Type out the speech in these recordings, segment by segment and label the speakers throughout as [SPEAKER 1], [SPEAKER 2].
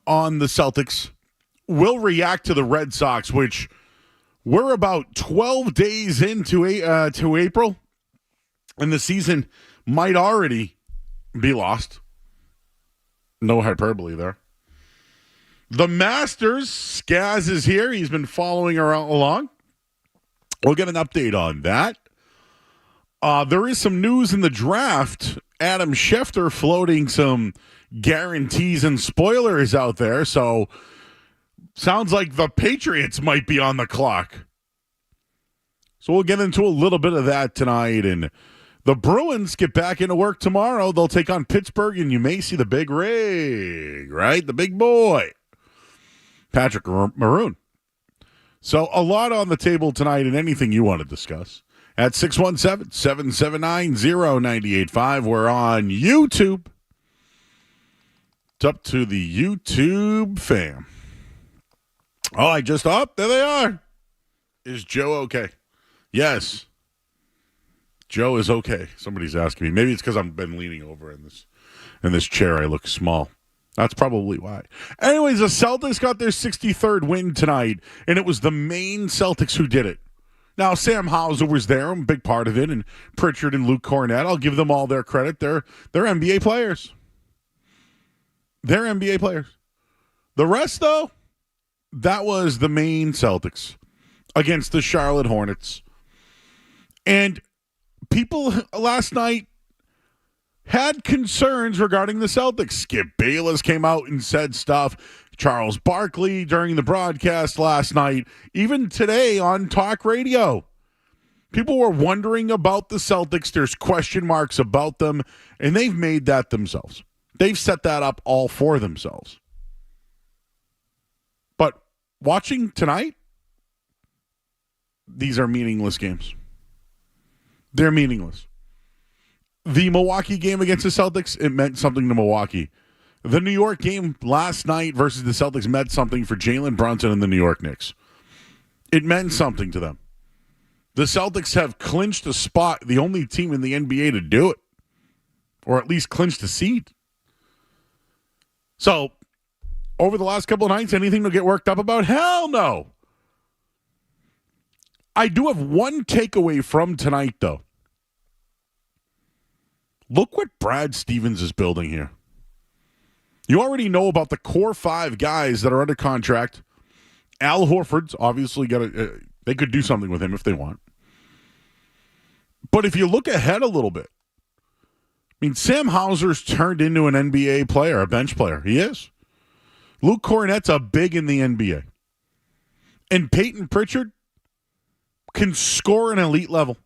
[SPEAKER 1] on the Celtics. We'll react to the Red Sox, which we're about 12 days into to April, and the season might already be lost. No hyperbole there. The Masters, Skaz is here. He's been following along. We'll get an update on that. There is some news in the draft. Adam Schefter floating some guarantees and spoilers out there. So sounds like the Patriots might be on the clock. So we'll get into a little bit of that tonight. And the Bruins get back into work tomorrow. They'll take on Pittsburgh, and you may see the big rig, right? The big boy, Patrick Maroon. So a lot on the table tonight, and anything you want to discuss at 617-779-0985. We're on YouTube. It's up to the YouTube fam. Oh, there they are. Is Joe okay? Yes. Joe is okay. Somebody's asking me. Maybe it's because I've been leaning over in this chair. I look small. That's probably why. Anyways, the Celtics got their 63rd win tonight, and it was the Maine Celtics who did it. Now, Sam Hauser was there, a big part of it, and Pritchard and Luke Cornett. I'll give them all their credit. They're NBA players. They're NBA players. The rest, though, that was the Maine Celtics against the Charlotte Hornets. And people last night had concerns regarding the Celtics. Skip Bayless came out and said stuff. Charles Barkley during the broadcast last night. Even today on talk radio. People were wondering about the Celtics. There's question marks about them, and they've made that themselves. They've set that up all for themselves. But watching tonight, these are meaningless games. They're meaningless. The Milwaukee game against the Celtics, it meant something to Milwaukee. The New York game last night versus the Celtics meant something for Jalen Brunson and the New York Knicks. It meant something to them. The Celtics have clinched a spot, the only team in the NBA to do it, or at least clinched a seat. So, over the last couple of nights, anything to get worked up about? Hell no. I do have one takeaway from tonight, though. Look what Brad Stevens is building here. You already know about the core 5 guys that are under contract. Al Horford's obviously they could do something with him if they want. But if you look ahead a little bit, I mean, Sam Hauser's turned into an NBA player, a bench player. He is. Luke Cornett's a big in the NBA. And Peyton Pritchard can score an elite level.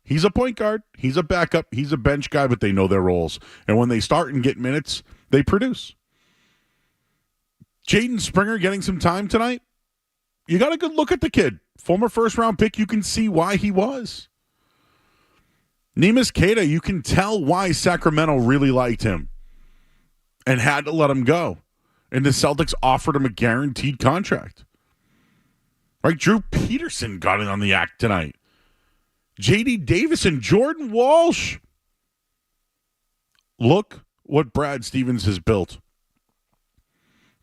[SPEAKER 1] He's a point guard. He's a backup. He's a bench guy, but they know their roles. And when they start and get minutes, they produce. Jaden Springer getting some time tonight. You got a good look at the kid. Former first-round pick, you can see why he was. Neemias Queta, you can tell why Sacramento really liked him and had to let him go. And the Celtics offered him a guaranteed contract. Right? Drew Peterson got in on the act tonight. J.D. Davis and Jordan Walsh. Look what Brad Stevens has built.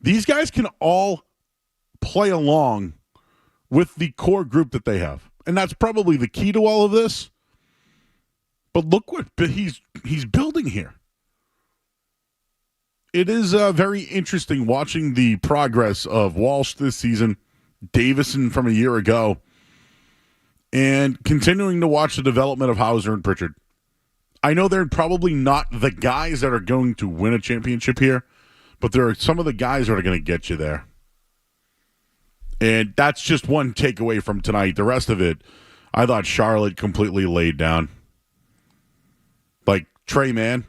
[SPEAKER 1] These guys can all play along with the core group that they have. And that's probably the key to all of this. But look what he's building here. It is very interesting watching the progress of Walsh this season, Davison from a year ago, and continuing to watch the development of Hauser and Pritchard. I know they're probably not the guys that are going to win a championship here, but there are some of the guys that are going to get you there. And that's just one takeaway from tonight. The rest of it, I thought Charlotte completely laid down. Like Trey Mann,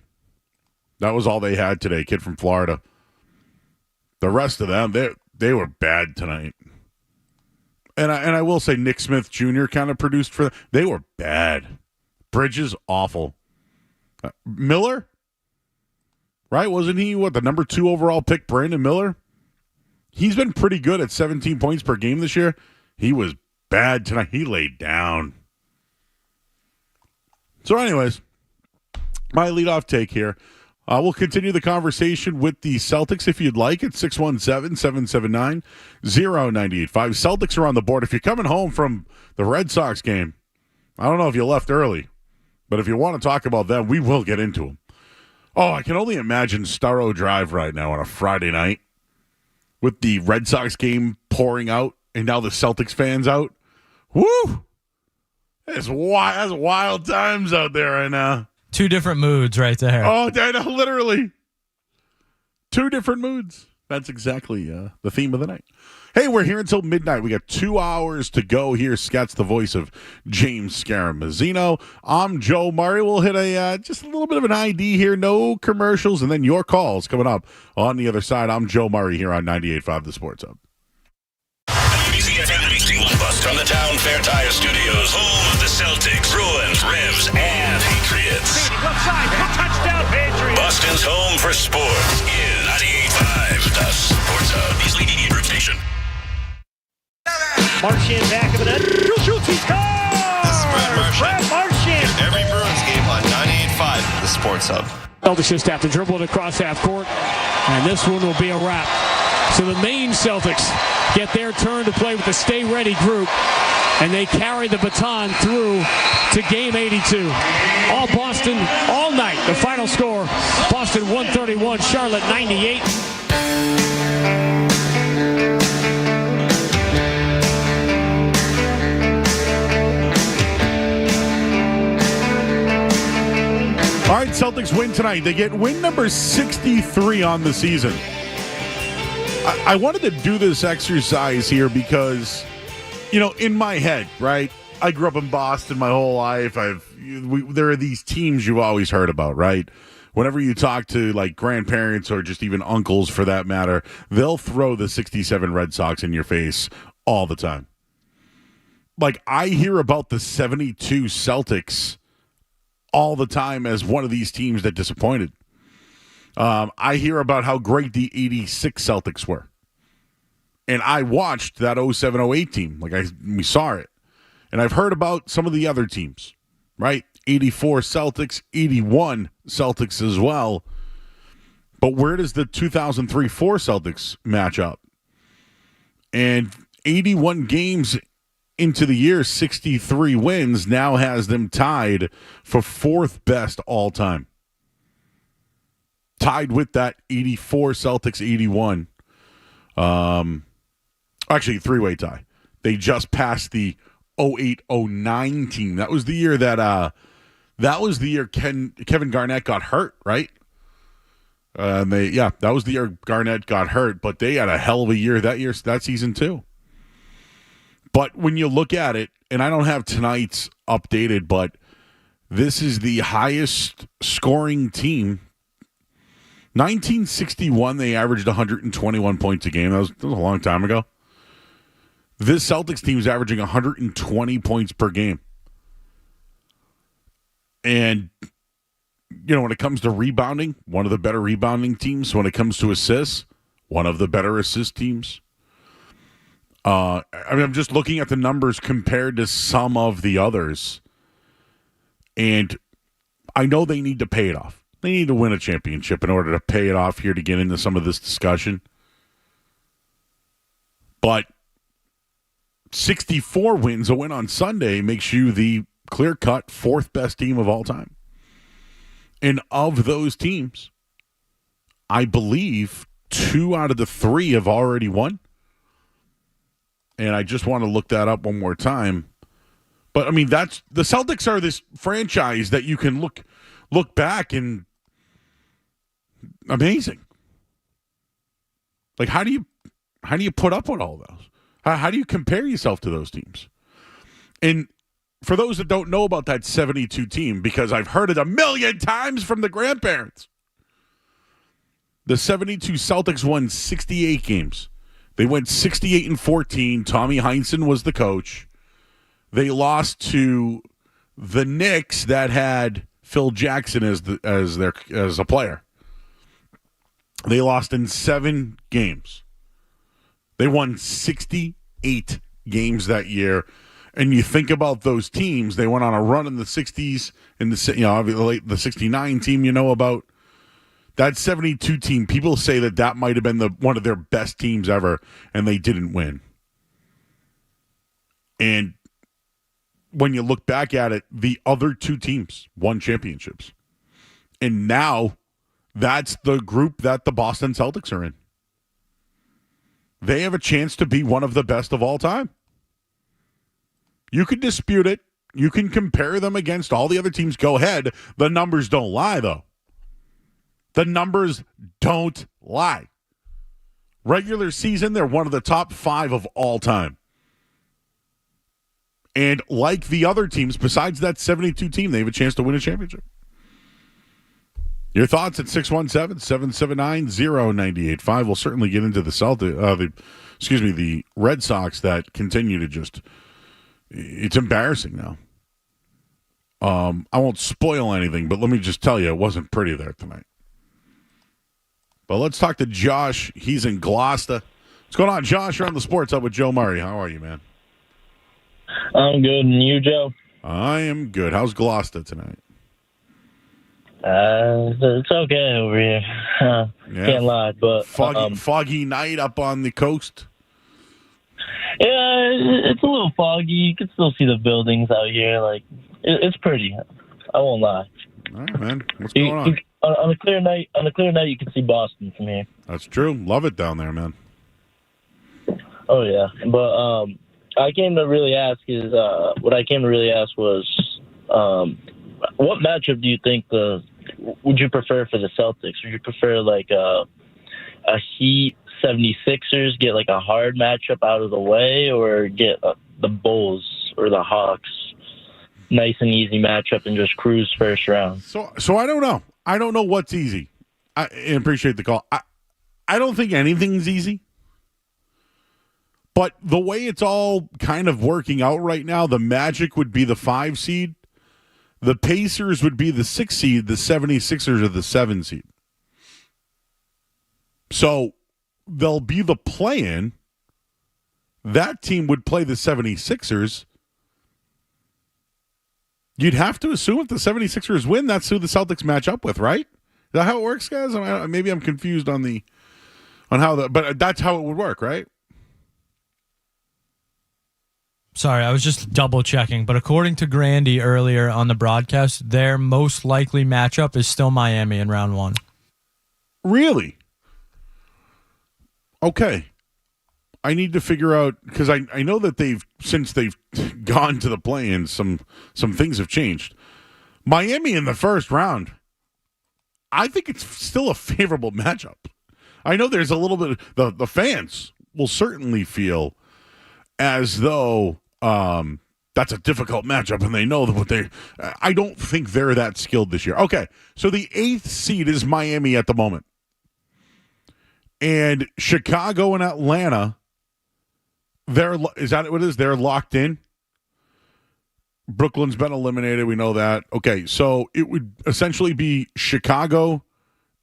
[SPEAKER 1] that was all they had today, kid from Florida. The rest of them, they were bad tonight. And I will say Nick Smith Jr. kind of produced for them. They were bad. Bridges, awful. Miller, right? Wasn't he, the number 2 overall pick, Brandon Miller? He's been pretty good at 17 points per game this year. He was bad tonight. He laid down. So anyways, my leadoff take here. We'll continue the conversation with the Celtics if you'd like at 617-779-0985. Celtics are on the board. If you're coming home from the Red Sox game, I don't know if you left early, but if you want to talk about them, we will get into them. Oh, I can only imagine Starro Drive right now on a Friday night with the Red Sox game pouring out and now the Celtics fans out. Woo! That's wild times out there right now.
[SPEAKER 2] Two different moods right there.
[SPEAKER 1] Oh, I know, literally. Two different moods. That's exactly the theme of the night. Hey, we're here until midnight. We got 2 hours to go here. Scott's the voice of James Scaramuzzino. I'm Joe Murray. We'll hit just a little bit of an ID here. No commercials, and then your calls coming up on the other side. I'm Joe Murray here on 98.5 The Sports Hub.
[SPEAKER 3] Bust from the Town Fair Tire Studios, home of the Celtics, Bruins, Revs, and Patriots.
[SPEAKER 4] Left side, touchdown Patriots.
[SPEAKER 3] Boston's home for sports is 98.5 The Sports Hub. His leading group station.
[SPEAKER 4] Marchand back of the net. Shoots, he scores!
[SPEAKER 5] This is Brad
[SPEAKER 4] Marchand.
[SPEAKER 5] Every Bruins game on 98.5 The Sports Hub.
[SPEAKER 6] Celtics just have to dribble it across half court, and this one will be a wrap. So the Maine Celtics get their turn to play with the Stay Ready group, and they carry the baton through to game 82. All Boston, all night. The final score, Boston 131, Charlotte 98.
[SPEAKER 1] All right, Celtics win tonight. They get win number 63 on the season. I wanted to do this exercise here because, in my head, right? I grew up in Boston my whole life. There are these teams you've always heard about, right? Whenever you talk to like grandparents or just even uncles for that matter, they'll throw the 67 Red Sox in your face all the time. Like I hear about the 72 Celtics all the time as one of these teams that disappointed. I hear about how great the 86 Celtics were. And I watched that 07-08 team. We saw it. And I've heard about some of the other teams, right? 84 Celtics, 81 Celtics as well. But where does the 2003-04 Celtics match up? And 81 games into the year, 63 wins, now has them tied for fourth best all time. Tied with that 84 Celtics 81. Actually, three-way tie. They just passed the 08-09 team. That was the year that Kevin Garnett got hurt, right? That was the year Garnett got hurt, but they had a hell of a year that season too. But when you look at it, and I don't have tonight's updated, but this is the highest scoring team. 1961, they averaged 121 points a game. That was a long time ago. This Celtics team is averaging 120 points per game. And, when it comes to rebounding, one of the better rebounding teams. When it comes to assists, one of the better assist teams. I'm just looking at the numbers compared to some of the others. And I know they need to pay it off. They need to win a championship in order to pay it off here to get into some of this discussion. But 64 wins, a win on Sunday, makes you the clear-cut fourth best team of all time. And of those teams, I believe 2 out of the 3 have already won. And I just want to look that up one more time. But, that's the Celtics are this franchise that you can look back and amazing. Like, how do you put up with all those? How do you compare yourself to those teams? And for those that don't know about that 72 team, because I've heard it a million times from the grandparents, the 72 Celtics won 68 games. They went 68-14. Tommy Heinsohn was the coach. They lost to the Knicks that had Phil Jackson as a player. They lost in 7 games. They won 68 games that year. And you think about those teams, they went on a run in the 60s, in the 69 team you know about. That 72 team, people say that might have been one of their best teams ever, and they didn't win. And when you look back at it, the other two teams won championships. And now that's the group that the Boston Celtics are in. They have a chance to be one of the best of all time. You could dispute it. You can compare them against all the other teams. Go ahead. The numbers don't lie, though. The numbers don't lie. Regular season, they're one of the top 5 of all time. And like the other teams, besides that 72 team, they have a chance to win a championship. Your thoughts at 617-779-0985. We'll certainly get into the Red Sox that continue to just, it's embarrassing now. I won't spoil anything, but let me just tell you, it wasn't pretty there tonight. But let's talk to Josh. He's in Gloucester. What's going on, Josh? You're on the Sports Hub with Joe Murray. How are you, man?
[SPEAKER 7] I'm good. And you, Joe?
[SPEAKER 1] I am good. How's Gloucester tonight?
[SPEAKER 7] It's okay over here. Can't lie, but
[SPEAKER 1] foggy night up on the coast.
[SPEAKER 7] Yeah, it's a little foggy. You can still see the buildings out here. Like it's pretty. I won't lie.
[SPEAKER 1] All right, man. What's going on?
[SPEAKER 7] On a clear night, you can see Boston from here.
[SPEAKER 1] That's true. Love it down there, man.
[SPEAKER 7] Oh yeah, but what I came to really ask was, what matchup do you think would you prefer for the Celtics? Would you prefer like a Heat 76ers, get like a hard matchup out of the way, or get the Bulls or the Hawks, nice and easy matchup and just cruise first round?
[SPEAKER 1] So I don't know. I don't know what's easy. I appreciate the call. I don't think anything's easy. But the way it's all kind of working out right now, the Magic would be the 5 seed. The Pacers would be the 6 seed. The 76ers are the 7 seed. So they'll be the play-in. That team would play the 76ers. You'd have to assume if the 76ers win, that's who the Celtics match up with, right? Is that how it works, guys? Maybe I'm confused on but that's how it would work, right?
[SPEAKER 2] Sorry, I was just double checking, but according to Grandy earlier on the broadcast, their most likely matchup is still Miami in round 1.
[SPEAKER 1] Really? Okay. I need to figure out, because I know that since they've gone to the play-in, some things have changed. Miami in the first round, I think it's still a favorable matchup. I know there's a little bit, the fans will certainly feel as though that's a difficult matchup, and they know that I don't think they're that skilled this year. Okay, so the 8th seed is Miami at the moment. And Chicago and Atlanta, is that what it is? They're locked in. Brooklyn's been eliminated. We know that. Okay, so it would essentially be Chicago,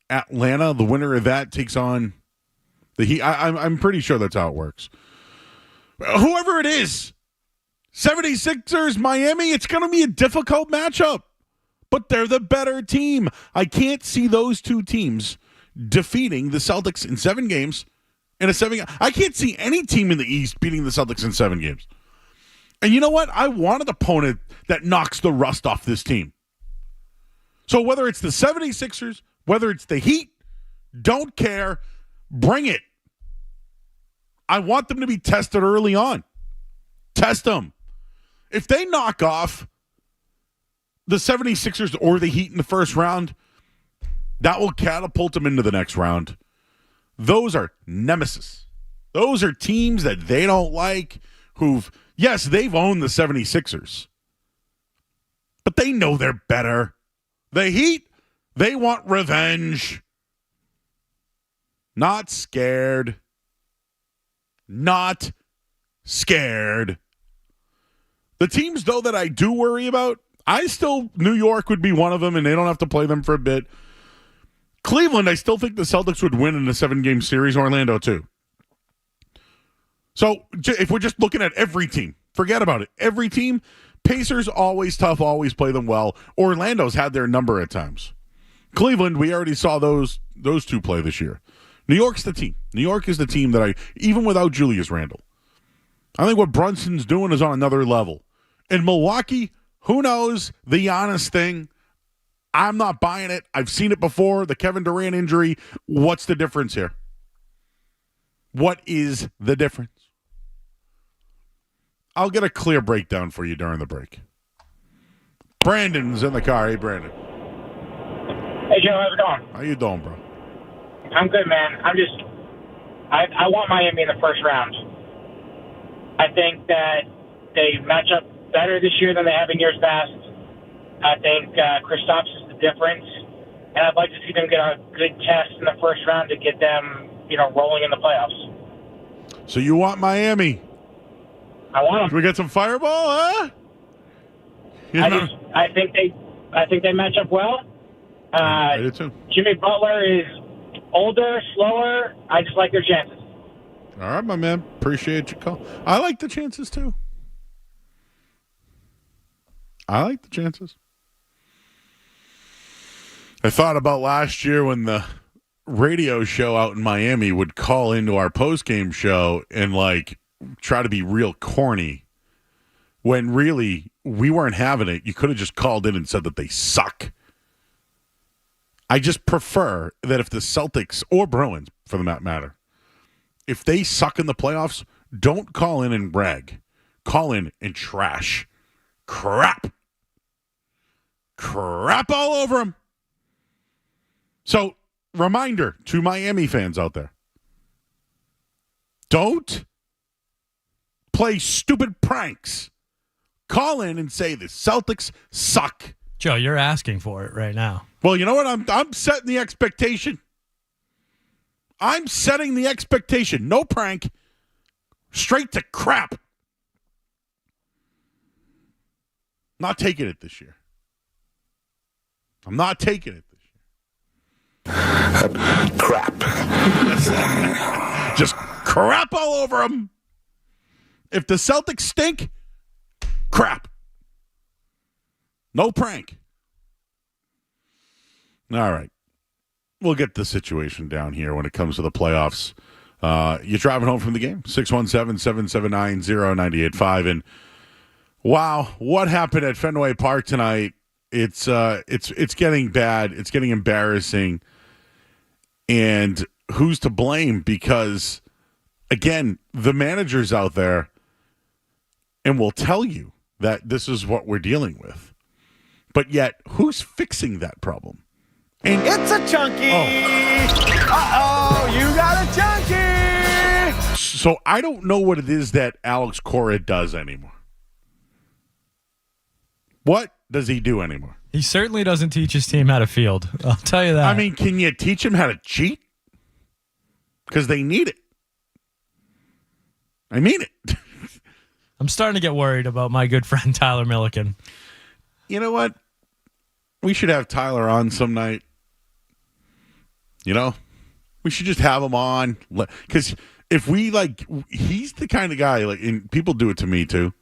[SPEAKER 1] Atlanta. The winner of that takes on the Heat. I'm pretty sure that's how it works. Whoever it is, 76ers, Miami, it's going to be a difficult matchup. But they're the better team. I can't see those two teams defeating the Celtics in 7 games. I can't see any team in the East beating the Celtics in 7 games. And you know what? I want an opponent that knocks the rust off this team. So whether it's the 76ers, whether it's the Heat, don't care. Bring it. I want them to be tested early on. Test them. If they knock off the 76ers or the Heat in the first round, that will catapult them into the next round. Those are nemesis. Those are teams that they don't like, they've owned the 76ers. But they know they're better. The Heat, they want revenge. Not scared. Not scared. The teams, though, that I do worry about, New York would be one of them, and they don't have to play them for a bit. Cleveland, I still think the Celtics would win in a 7-game series. Orlando, too. So if we're just looking at every team, forget about it. Every team, Pacers, always tough, always play them well. Orlando's had their number at times. Cleveland, we already saw those those two play this year. New York's the team. New York is the team that even without Julius Randle, I think what Brunson's doing is on another level. In Milwaukee, who knows? The Giannis thing, I'm not buying it. I've seen it before. The Kevin Durant injury. What's the difference here? What is the difference? I'll get a clear breakdown for you during the break. Brandon's in the car. Hey, Brandon.
[SPEAKER 8] Hey, Joe, how's it going?
[SPEAKER 1] How you doing, bro?
[SPEAKER 8] I'm good, man. I want Miami in the first round. I think that they match up better this year than they have in years past. I think Kristaps is the difference, and I'd like to see them get a good test in the first round to get them, rolling in the playoffs.
[SPEAKER 1] So you want Miami?
[SPEAKER 8] I want them.
[SPEAKER 1] Can we get some fireball, huh?
[SPEAKER 8] I think they match up well.
[SPEAKER 1] I do too.
[SPEAKER 8] Jimmy Butler is older, slower. I just like their chances.
[SPEAKER 1] All right, my man. Appreciate your call. I like the chances too. I thought about last year when the radio show out in Miami would call into our postgame show and try to be real corny when really we weren't having it. You could have just called in and said that they suck. I just prefer that if the Celtics or Bruins, for the matter, if they suck in the playoffs, don't call in and brag. Call in and trash. Crap all over them. So, reminder to Miami fans out there. Don't play stupid pranks. Call in and say the Celtics suck.
[SPEAKER 2] Joe, you're asking for it right now.
[SPEAKER 1] Well, you know what? I'm setting the expectation. I'm setting the expectation. No prank. Straight to crap. Not taking it this year. I'm not taking it this year.
[SPEAKER 3] Crap.
[SPEAKER 1] Just crap all over them. If the Celtics stink, crap. No prank. All right. We'll get the situation down here when it comes to the playoffs. You're driving home from the game, 617-779-0985. And wow, what happened at Fenway Park tonight? It's getting bad. It's getting embarrassing. And who's to blame? Because, again, the managers out there and will tell you that this is what we're dealing with. But yet, who's fixing that problem? And
[SPEAKER 9] it's a chunky. Uh-oh, you got a chunky.
[SPEAKER 1] So I don't know what it is that Alex Cora does anymore. What does he do anymore?
[SPEAKER 2] He certainly doesn't teach his team how to field. I'll tell you that.
[SPEAKER 1] I mean, can you teach him how to cheat? Because they need it. I mean it.
[SPEAKER 2] I'm starting to get worried about my good friend Tyler Milliken.
[SPEAKER 1] You know what? We should have Tyler on some night. We should just have him on. Because if we, he's the kind of guy, and people do it to me too,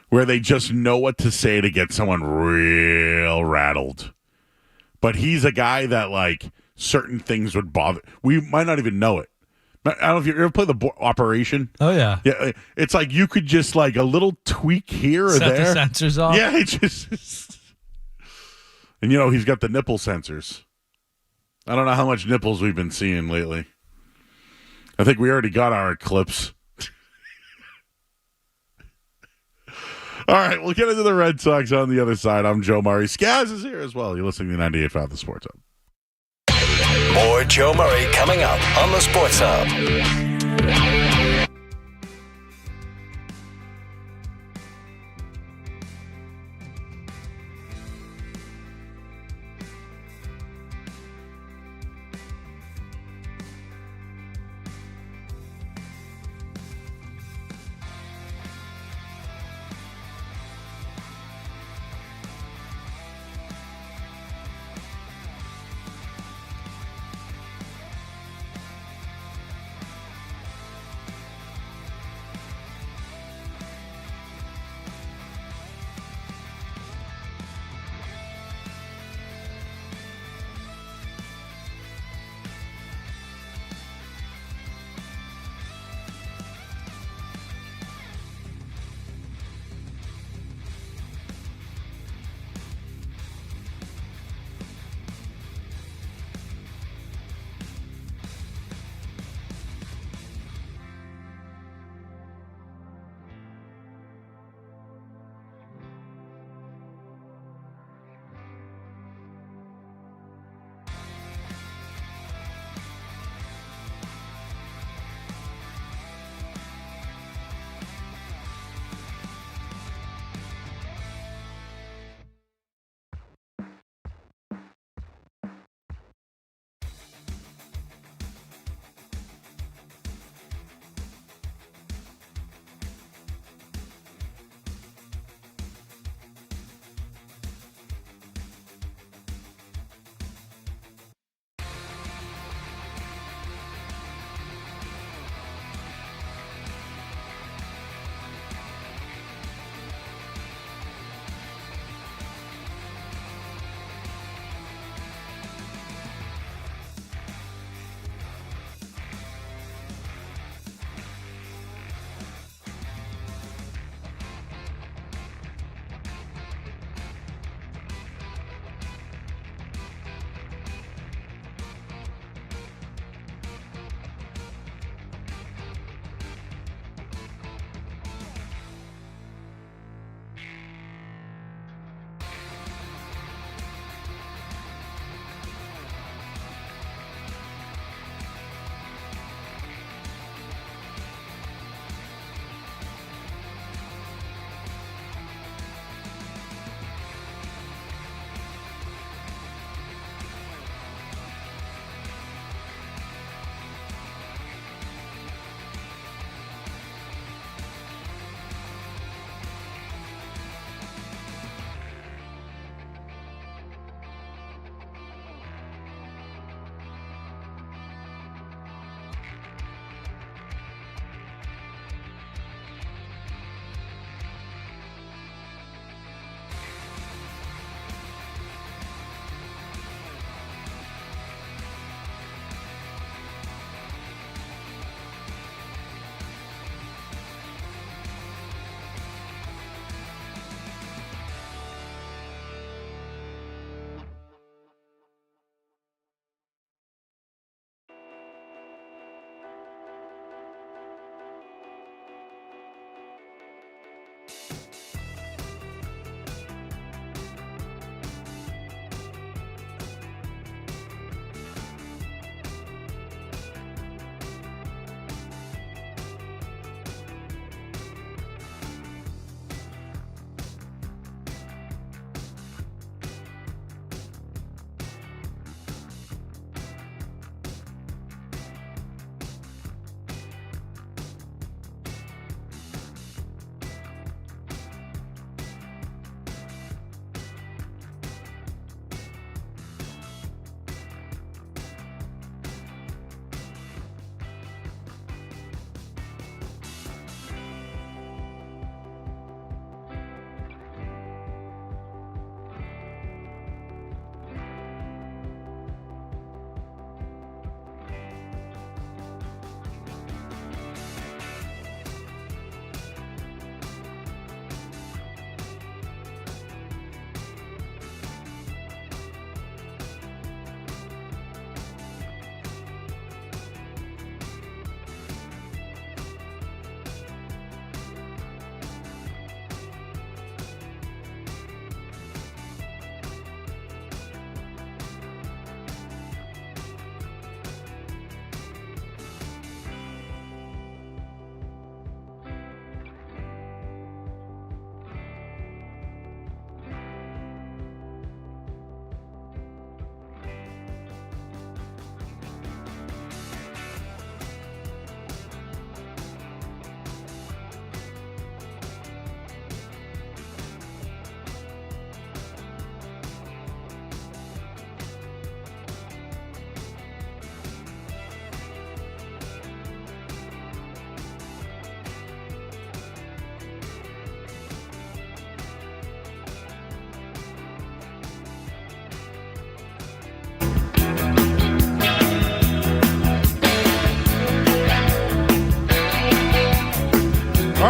[SPEAKER 1] where they just know what to say to get someone real rattled. But he's a guy that, certain things would bother. We might not even know it. I don't know if you ever play the Operation.
[SPEAKER 2] Oh, yeah.
[SPEAKER 1] Yeah, it's like you could just, a little tweak here or
[SPEAKER 2] Set
[SPEAKER 1] there.
[SPEAKER 2] the sensors off.
[SPEAKER 1] Yeah, it just... And, he's got the nipple sensors. I don't know how much nipples we've been seeing lately. I think we already got our eclipse. All right, we'll get into the Red Sox on the other side. I'm Joe Murray. Skaz is here as well. You're listening to 98.5 The Sports Hub.
[SPEAKER 3] More Joe Murray coming up on the Sports Hub.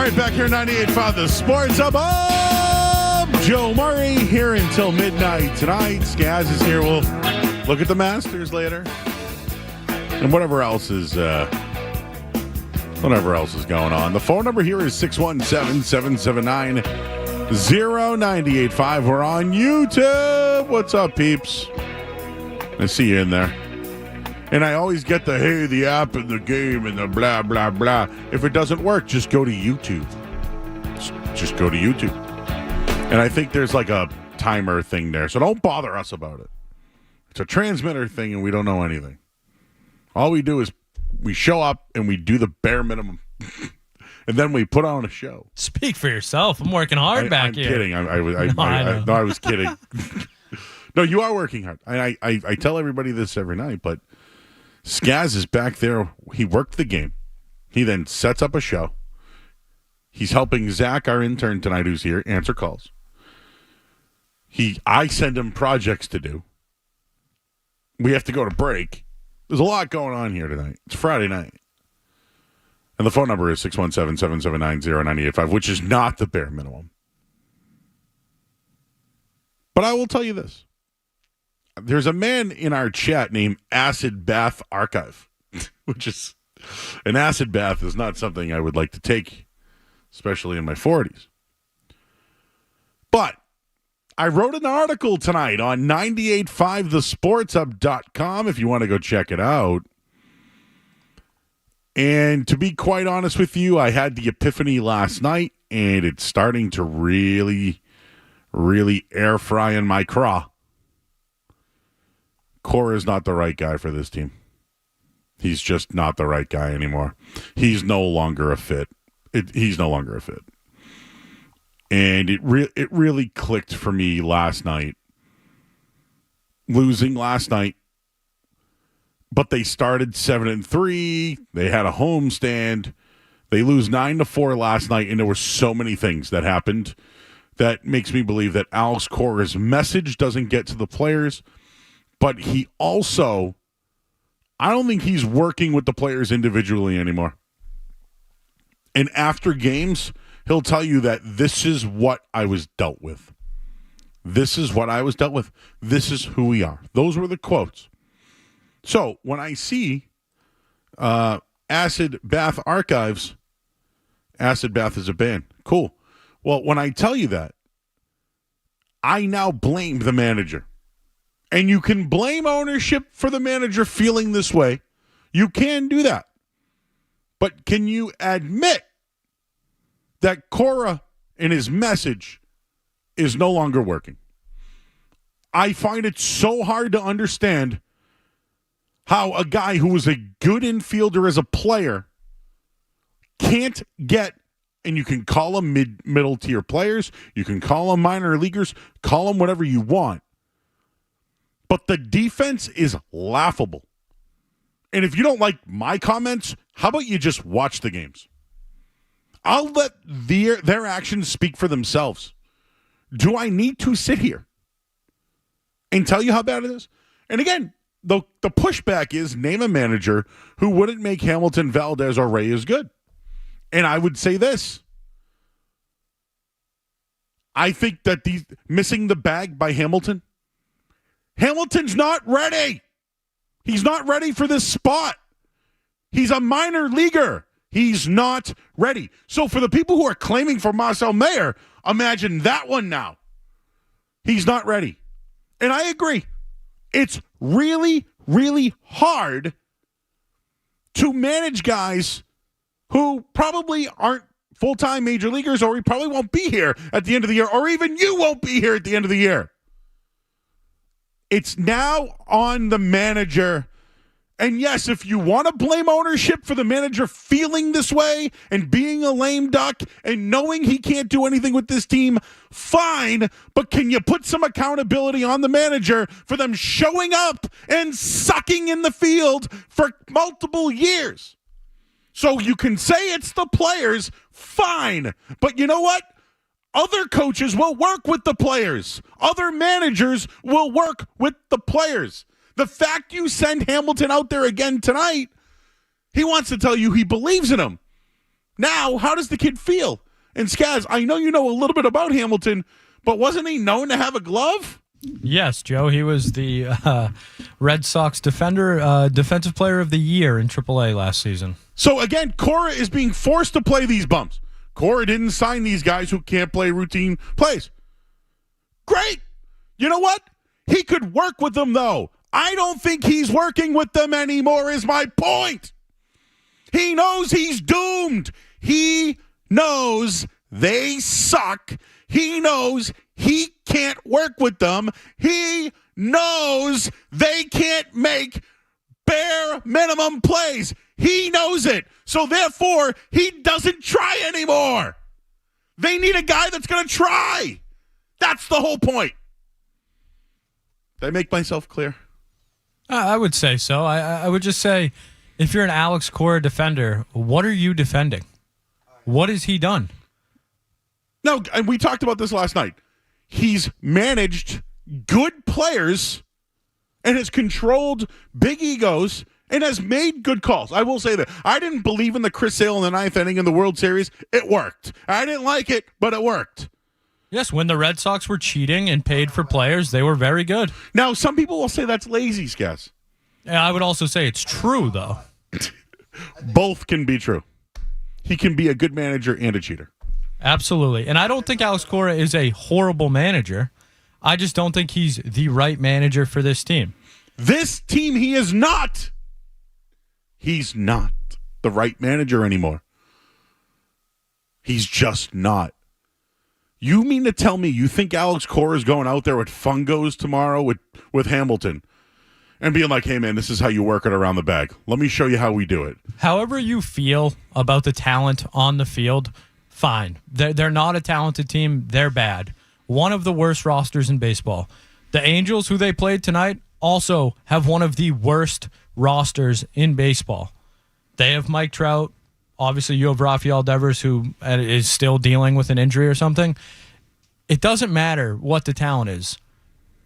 [SPEAKER 1] right, back here 98.5 The Sports Hub. Joe Murray here until midnight tonight. Skaz is here. We'll look at the Masters later. And whatever else is going on. The phone number here is 617-779-0985. We're on YouTube. What's up, peeps? I see you in there. And I always get the app and the game and the blah, blah, blah. If it doesn't work, just go to YouTube. Just go to YouTube. And I think there's like a timer thing there. So don't bother us about it. It's a transmitter thing and we don't know anything. All we do is we show up and we do the bare minimum. And then we put on a show.
[SPEAKER 2] Speak for yourself. I'm working hard back here.
[SPEAKER 1] I'm kidding. I was kidding. No, you are working hard. I tell everybody this every night, but Skaz is back there. He worked the game. He then sets up a show. He's helping Zach, our intern tonight, who's here, answer calls. I send him projects to do. We have to go to break. There's a lot going on here tonight. It's Friday night. And the phone number is 617-779-0985, which is not the bare minimum. But I will tell you this. There's a man in our chat named Acid Bath Archive, which is an acid bath is not something I would like to take, especially in my 40s. But I wrote an article tonight on 985thesportshub.com if you want to go check it out. And to be quite honest with you, I had the epiphany last night, and it's starting to really, really air fry in my craw. Cora is not the right guy for this team. He's just not the right guy anymore. He's no longer a fit. He's no longer a fit. And it really clicked for me last night. Losing last night. But they started 7-3. They had a homestand. They lose 9-4 last night, and there were so many things that happened that makes me believe that Alex Cora's message doesn't get to the players. But he also, I don't think he's working with the players individually anymore. And after games, he'll tell you that this is what I was dealt with. This is what I was dealt with. This is who we are. Those were the quotes. So when I see Acid Bath Archives, Acid Bath is a band. Cool. Well, when I tell you that, I now blame the manager. And you can blame ownership for the manager feeling this way. You can do that. But can you admit that Cora and his message is no longer working? I find it so hard to understand how a guy who was a good infielder as a player can't get, and you can call them middle tier players, you can call them minor leaguers, call them whatever you want. But the defense is laughable. And if you don't like my comments, how about you just watch the games? I'll let their actions speak for themselves. Do I need to sit here and tell you how bad it is? And again, the pushback is name a manager who wouldn't make Hamilton, Valdez, or Reyes good. And I would say this. I think that missing the bag by Hamilton's not ready. He's not ready for this spot. He's a minor leaguer. He's not ready. So for the people who are claiming for Marcel Mayer, imagine that one now. He's not ready. And I agree. It's really, really hard to manage guys who probably aren't full-time major leaguers, or he probably won't be here at the end of the year, or even you won't be here at the end of the year. It's now on the manager. And yes, if you want to blame ownership for the manager feeling this way and being a lame duck and knowing he can't do anything with this team, fine. But can you put some accountability on the manager for them showing up and sucking in the field for multiple years? So you can say it's the players, fine. But you know what? Other coaches will work with the players. Other managers will work with the players. The fact you send Hamilton out there again tonight, he wants to tell you he believes in him. Now, how does the kid feel? And Skaz, I know you know a little bit about Hamilton, but wasn't he known to have a glove?
[SPEAKER 2] Yes, Joe. He was the Red Sox defensive player of the year in AAA last season.
[SPEAKER 1] So, again, Cora is being forced to play these bums. Cora didn't sign these guys who can't play routine plays. Great. You know what? He could work with them, though. I don't think he's working with them anymore is my point. He knows he's doomed. He knows they suck. He knows he can't work with them. He knows they can't make bare minimum plays. He knows it. So therefore, he doesn't try anymore. They need a guy that's going to try. That's the whole point. Did I make myself clear?
[SPEAKER 2] I would say so. I would just say, if you're an Alex Cora defender, what are you defending? What has he done?
[SPEAKER 1] No, and we talked about this last night. He's managed good players and has controlled big egos and has made good calls. I will say that. I didn't believe in the Chris Sale in the ninth inning in the World Series. It worked. I didn't like it, but it worked.
[SPEAKER 2] Yes, when the Red Sox were cheating and paid for players, they were very good.
[SPEAKER 1] Now, some people will say that's lazy, Skaz.
[SPEAKER 2] And I would also say it's true, though.
[SPEAKER 1] Both can be true. He can be a good manager and a cheater.
[SPEAKER 2] Absolutely. And I don't think Alex Cora is a horrible manager. I just don't think he's the right manager for this team.
[SPEAKER 1] This team, he is not. He's not the right manager anymore. He's just not. You mean to tell me you think Alex Cora is going out there with fungos tomorrow with Hamilton and being like, hey, man, this is how you work it around the bag. Let me show you how we do it.
[SPEAKER 2] However you feel about the talent on the field, fine. They're not a talented team. They're bad. One of the worst rosters in baseball. The Angels, who they played tonight, also have one of the worst rosters in baseball. They have Mike Trout. Obviously, you have Rafael Devers, who is still dealing with an injury or something. It doesn't matter what the talent is.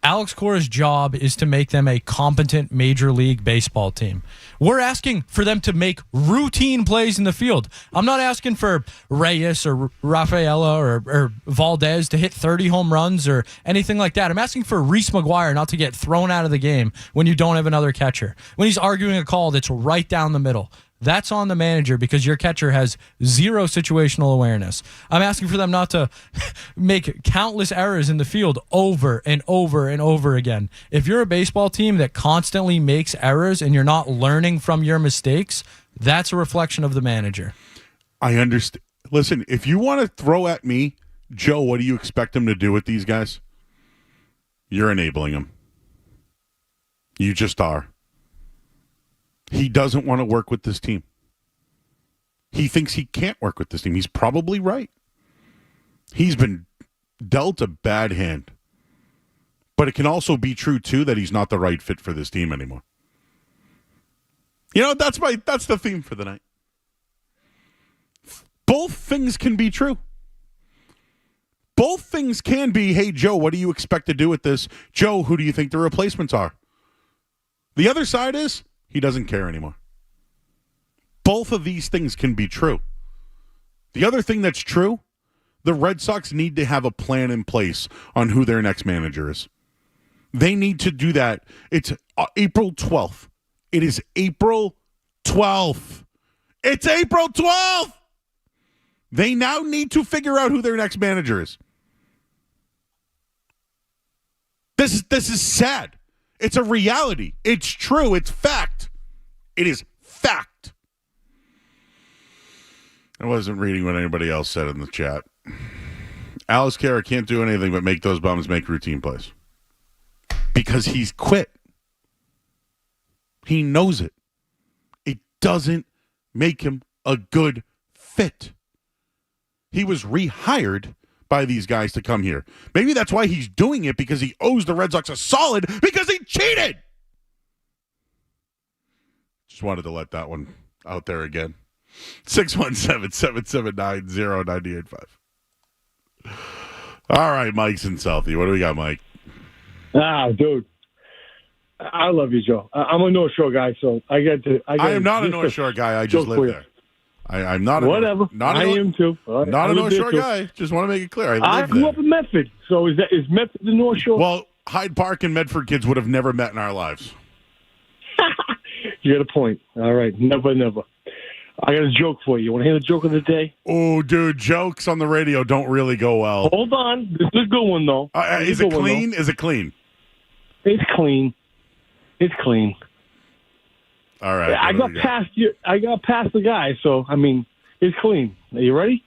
[SPEAKER 2] Alex Cora's job is to make them a competent Major League Baseball team. We're asking for them to make routine plays in the field. I'm not asking for Reyes or Rafaela or Valdez to hit 30 home runs or anything like that. I'm asking for Reese McGuire not to get thrown out of the game when you don't have another catcher, when he's arguing a call that's right down the middle. That's on the manager because your catcher has zero situational awareness. I'm asking for them not to make countless errors in the field over and over and over again. If you're a baseball team that constantly makes errors and you're not learning from your mistakes, that's a reflection of the manager.
[SPEAKER 1] I understand. Listen, if you want to throw at me, Joe, what do you expect him to do with these guys? You're enabling them. You just are. He doesn't want to work with this team. He thinks he can't work with this team. He's probably right. He's been dealt a bad hand. But it can also be true, too, that he's not the right fit for this team anymore. You know, that's the theme for the night. Both things can be true. Both things can be, hey, Joe, what do you expect to do with this? Joe, who do you think the replacements are? The other side is, he doesn't care anymore. Both of these things can be true. The other thing that's true, the Red Sox need to have a plan in place on who their next manager is. They need to do that. It's April 12th. It is April 12th. It's April 12th! They now need to figure out who their next manager is. This is sad. It's a reality. It's true. It's fact. It is fact. I wasn't reading what anybody else said in the chat. Alex Cora can't do anything but make those bums make routine plays. Because he's quit. He knows it. It doesn't make him a good fit. He was rehired by these guys to come here. Maybe that's why he's doing it, because he owes the Red Sox a solid because he cheated. Just wanted to let that one out there again. 617-779-0985. All right, Mike's in Southie. What do we got, Mike?
[SPEAKER 10] Dude. I love you, Joe. I'm a North Shore guy, so I am
[SPEAKER 1] not a North Shore guy. I just live there. I'm not.
[SPEAKER 10] Whatever. I am too.
[SPEAKER 1] Not a North Shore guy. Just want to make it clear.
[SPEAKER 10] I grew up in Medford. So is Medford the North Shore?
[SPEAKER 1] Well, Hyde Park and Medford kids would have never met in our lives.
[SPEAKER 10] You got a point. All right. Never. I got a joke for you. You want to hear the joke of the day?
[SPEAKER 1] Oh, dude, jokes on the radio don't really go well.
[SPEAKER 10] Hold on. This is a good one, though.
[SPEAKER 1] Is it clean? Is it clean?
[SPEAKER 10] It's clean. It's clean.
[SPEAKER 1] All right.
[SPEAKER 10] I got past you. I got past the guy, so I mean, it's clean. Are you ready?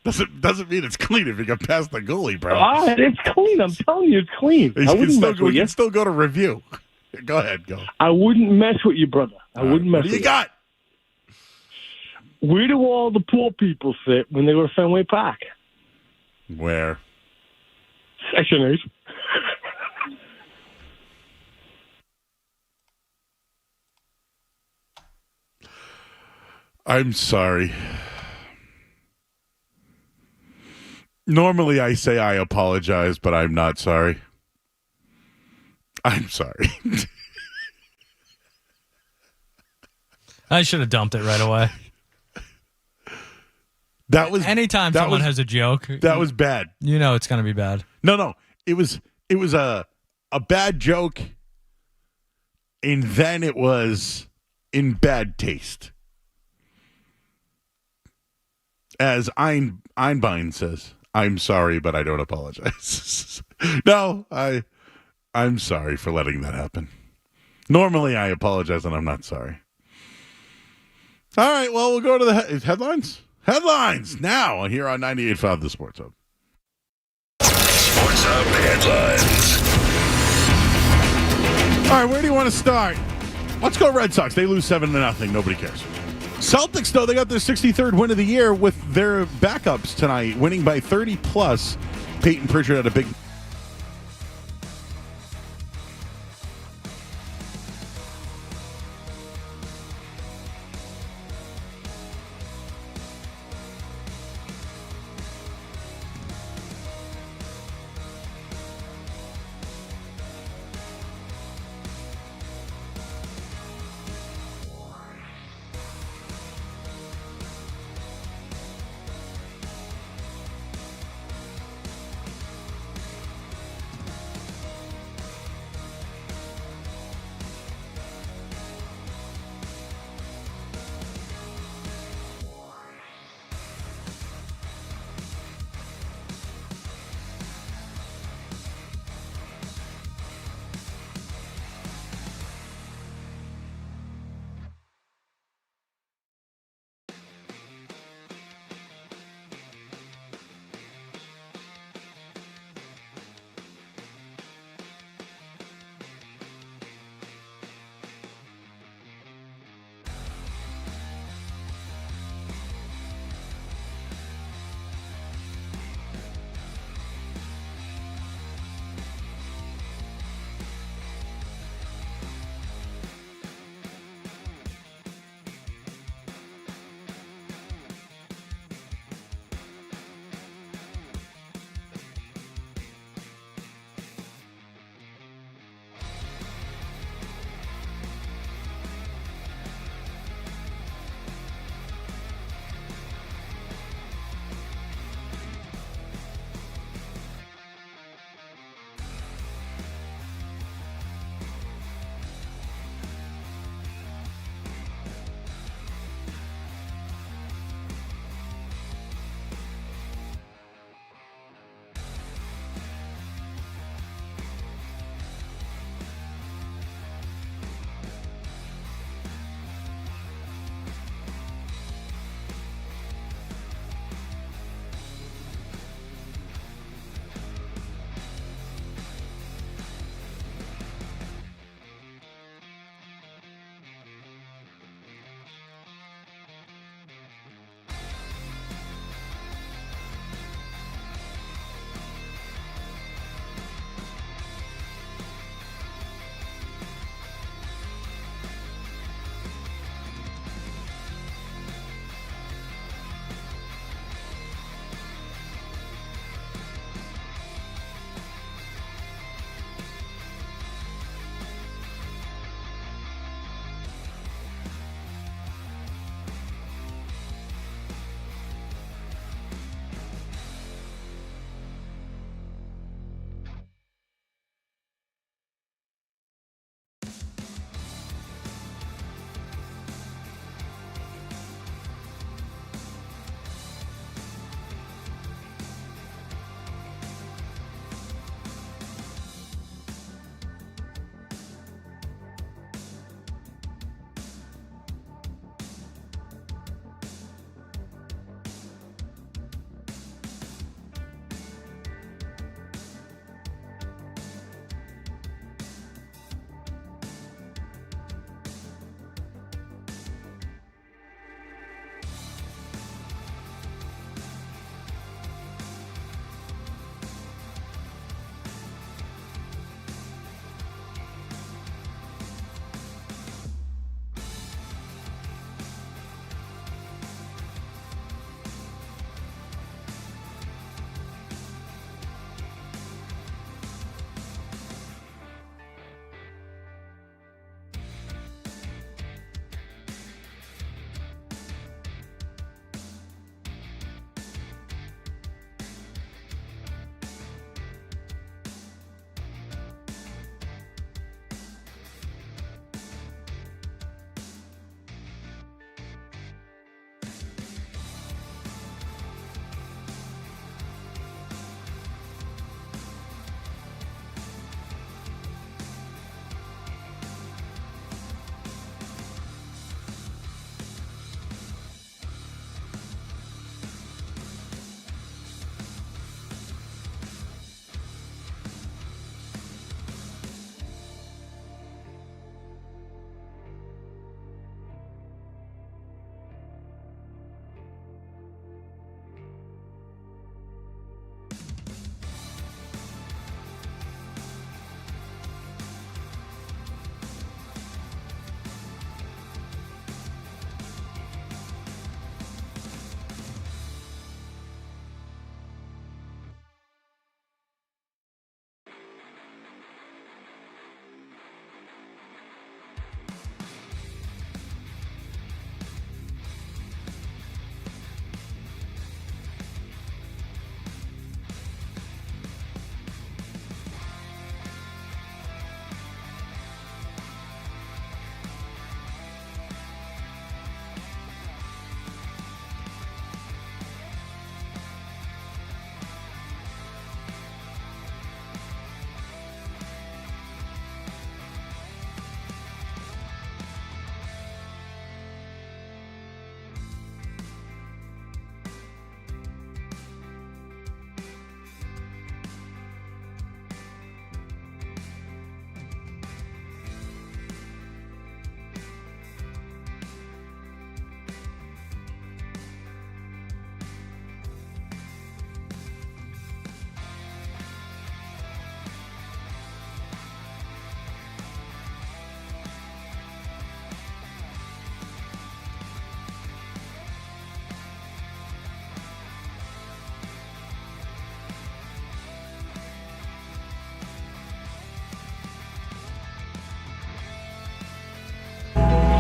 [SPEAKER 1] Doesn't mean it's clean if you got past the goalie, bro.
[SPEAKER 10] It's clean. I'm telling you, it's clean.
[SPEAKER 1] We can still go to review. Go ahead, go.
[SPEAKER 10] I wouldn't mess with you, brother. I wouldn't mess with you.
[SPEAKER 1] What do you got?
[SPEAKER 10] Where do all the poor people sit when they go to Fenway Park?
[SPEAKER 1] Where?
[SPEAKER 10] Section 8.
[SPEAKER 1] I'm sorry. Normally I say I apologize, but I'm not sorry. I'm sorry.
[SPEAKER 2] I should have dumped it right away.
[SPEAKER 1] That was
[SPEAKER 2] anytime someone has a joke.
[SPEAKER 1] That was bad.
[SPEAKER 2] You know it's going to be bad.
[SPEAKER 1] No. It was a bad joke, and then it was in bad taste. As Einbein says, I'm sorry, but I don't apologize. No, I'm sorry for letting that happen. Normally I apologize and I'm not sorry. All right, well, we'll go to the headlines. Headlines now here on 98.5 The Sports Hub.
[SPEAKER 3] Sports Hub headlines.
[SPEAKER 1] All right, where do you want to start? Let's go Red Sox. They lose 7-0. Nobody cares. Celtics, though, they got their 63rd win of the year with their backups tonight, winning by 30+. Peyton Pritchard had a big...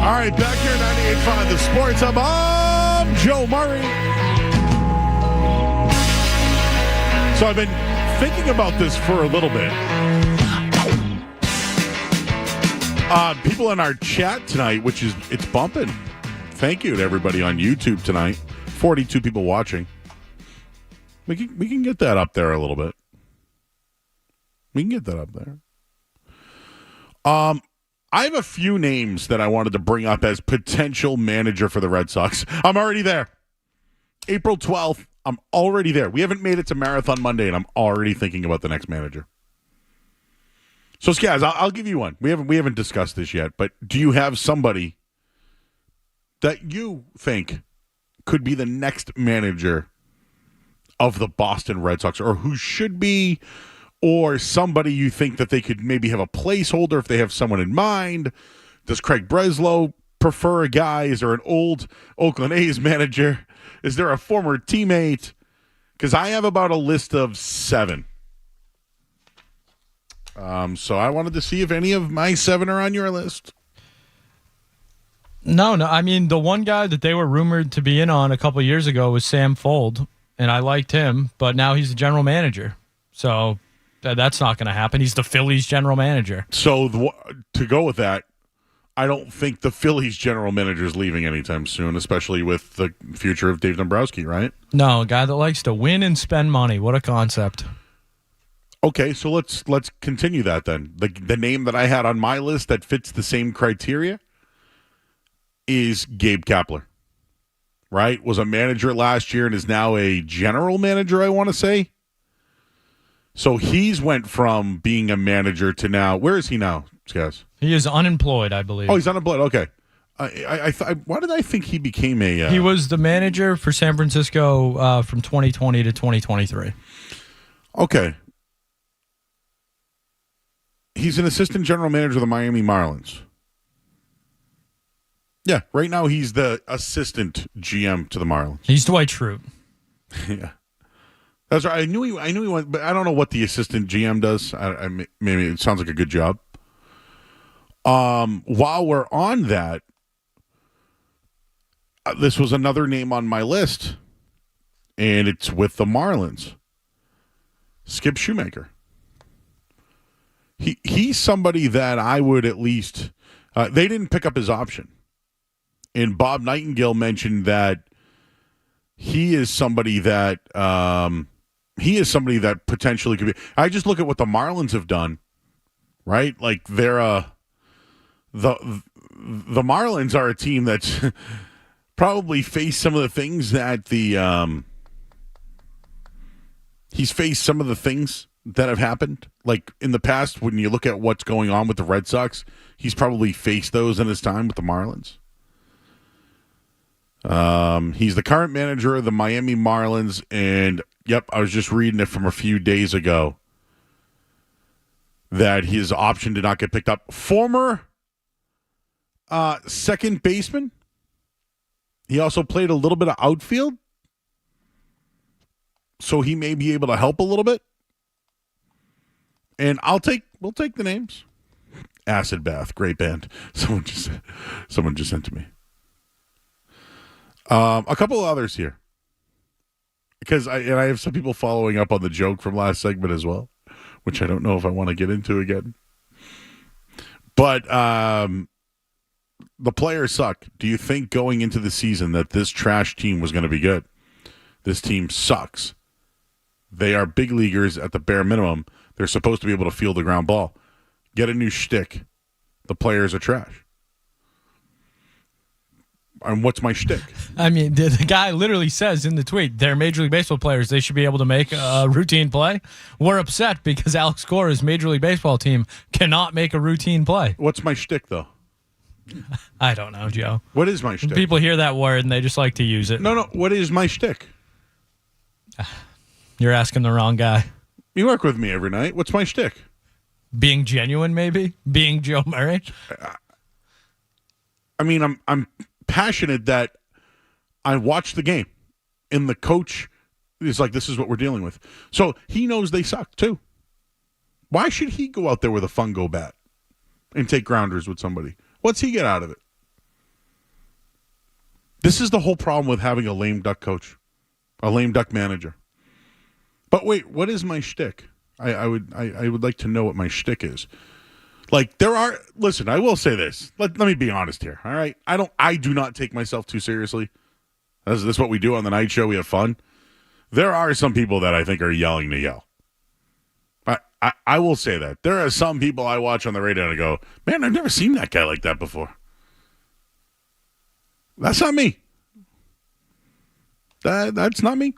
[SPEAKER 1] All right, back here at 98.5 The Sports Hub. I'm Joe Murray. So I've been thinking about this for a little bit. People in our chat tonight, it's bumping. Thank you to everybody on YouTube tonight. 42 people watching. We can get that up there a little bit. We can get that up there. I have a few names that I wanted to bring up as potential manager for the Red Sox. I'm already there. April 12th, I'm already there. We haven't made it to Marathon Monday, and I'm already thinking about the next manager. So, Skaz, I'll give you one. We haven't discussed this yet, but do you have somebody that you think could be the next manager of the Boston Red Sox, or who should be, or somebody you think that they could maybe have a placeholder if they have someone in mind? Does Craig Breslow prefer a guy? Is there an old Oakland A's manager? Is there a former teammate? Because I have about a list of 7. So I wanted to see if any of my 7 are on your list.
[SPEAKER 2] No. I mean, the one guy that they were rumored to be in on a couple of years ago was Sam Fold, and I liked him, but now he's the general manager. So that's not going to happen. He's the Phillies general manager.
[SPEAKER 1] So to go with that, I don't think the Phillies general manager is leaving anytime soon, especially with the future of Dave Dombrowski, right?
[SPEAKER 2] No, a guy that likes to win and spend money. What a concept.
[SPEAKER 1] Okay, so let's continue that then. The name that I had on my list that fits the same criteria is Gabe Kapler, right? Was a manager last year and is now a general manager, I want to say. So he's went from being a manager to now. Where is he now, guys?
[SPEAKER 2] He is unemployed, I believe.
[SPEAKER 1] Oh, he's unemployed. Okay. Why did I think he became a...
[SPEAKER 2] He was the manager for San Francisco from 2020 to 2023.
[SPEAKER 1] Okay. He's an assistant general manager of the Miami Marlins. Yeah, right now he's the assistant GM to the Marlins.
[SPEAKER 2] He's Dwight Schrute.
[SPEAKER 1] Yeah, that's right. I knew he went, but I don't know what the assistant GM does. Maybe it sounds like a good job. While we're on that, this was another name on my list, and it's with the Marlins. Skip Shoemaker. He's somebody that I would at least they didn't pick up his option. And Bob Nightingale mentioned that he is somebody that potentially could be. I just look at what the Marlins have done, right? Like they're the Marlins are a team that's probably faced some of the things that he's faced some of the things that have happened. Like in the past, when you look at what's going on with the Red Sox, he's probably faced those in his time with the Marlins. He's the current manager of the Miami Marlins, and yep, I was just reading it from a few days ago that his option did not get picked up. Former second baseman. He also played a little bit of outfield, so he may be able to help a little bit. And we'll take the names. Acid Bath, great band. Someone just sent to me. A couple of others here, because I have some people following up on the joke from last segment as well, which I don't know if I want to get into again. But the players suck. Do you think going into the season that this trash team was going to be good? This team sucks. They are big leaguers at the bare minimum. They're supposed to be able to field the ground ball. Get a new shtick. The players are trash. And what's my shtick?
[SPEAKER 2] I mean, the guy literally says in the tweet, they're Major League Baseball players. They should be able to make a routine play. We're upset because Alex Cora's Major League Baseball team cannot make a routine play.
[SPEAKER 1] What's my shtick, though?
[SPEAKER 2] I don't know, Joe.
[SPEAKER 1] What is my shtick?
[SPEAKER 2] People hear that word and they just like to use it.
[SPEAKER 1] No. What is my shtick?
[SPEAKER 2] You're asking the wrong guy.
[SPEAKER 1] You work with me every night. What's my shtick?
[SPEAKER 2] Being genuine, maybe? Being Joe Murray?
[SPEAKER 1] I mean, I'm passionate that I watch the game, and the coach is like, this is what we're dealing with. So he knows they suck, too. Why should he go out there with a fungo bat and take grounders with somebody? What's he get out of it? This is the whole problem with having a lame duck coach, a lame duck manager. But wait, what is my shtick? I would like to know what my shtick is. Like, listen, I will say this. Let me be honest here, all right? I do not take myself too seriously. This is what we do on the night show. We have fun. There are some people that I think are yelling to yell. I will say that. There are some people I watch on the radio and I go, man, I've never seen that guy like that before. That's not me. That's not me.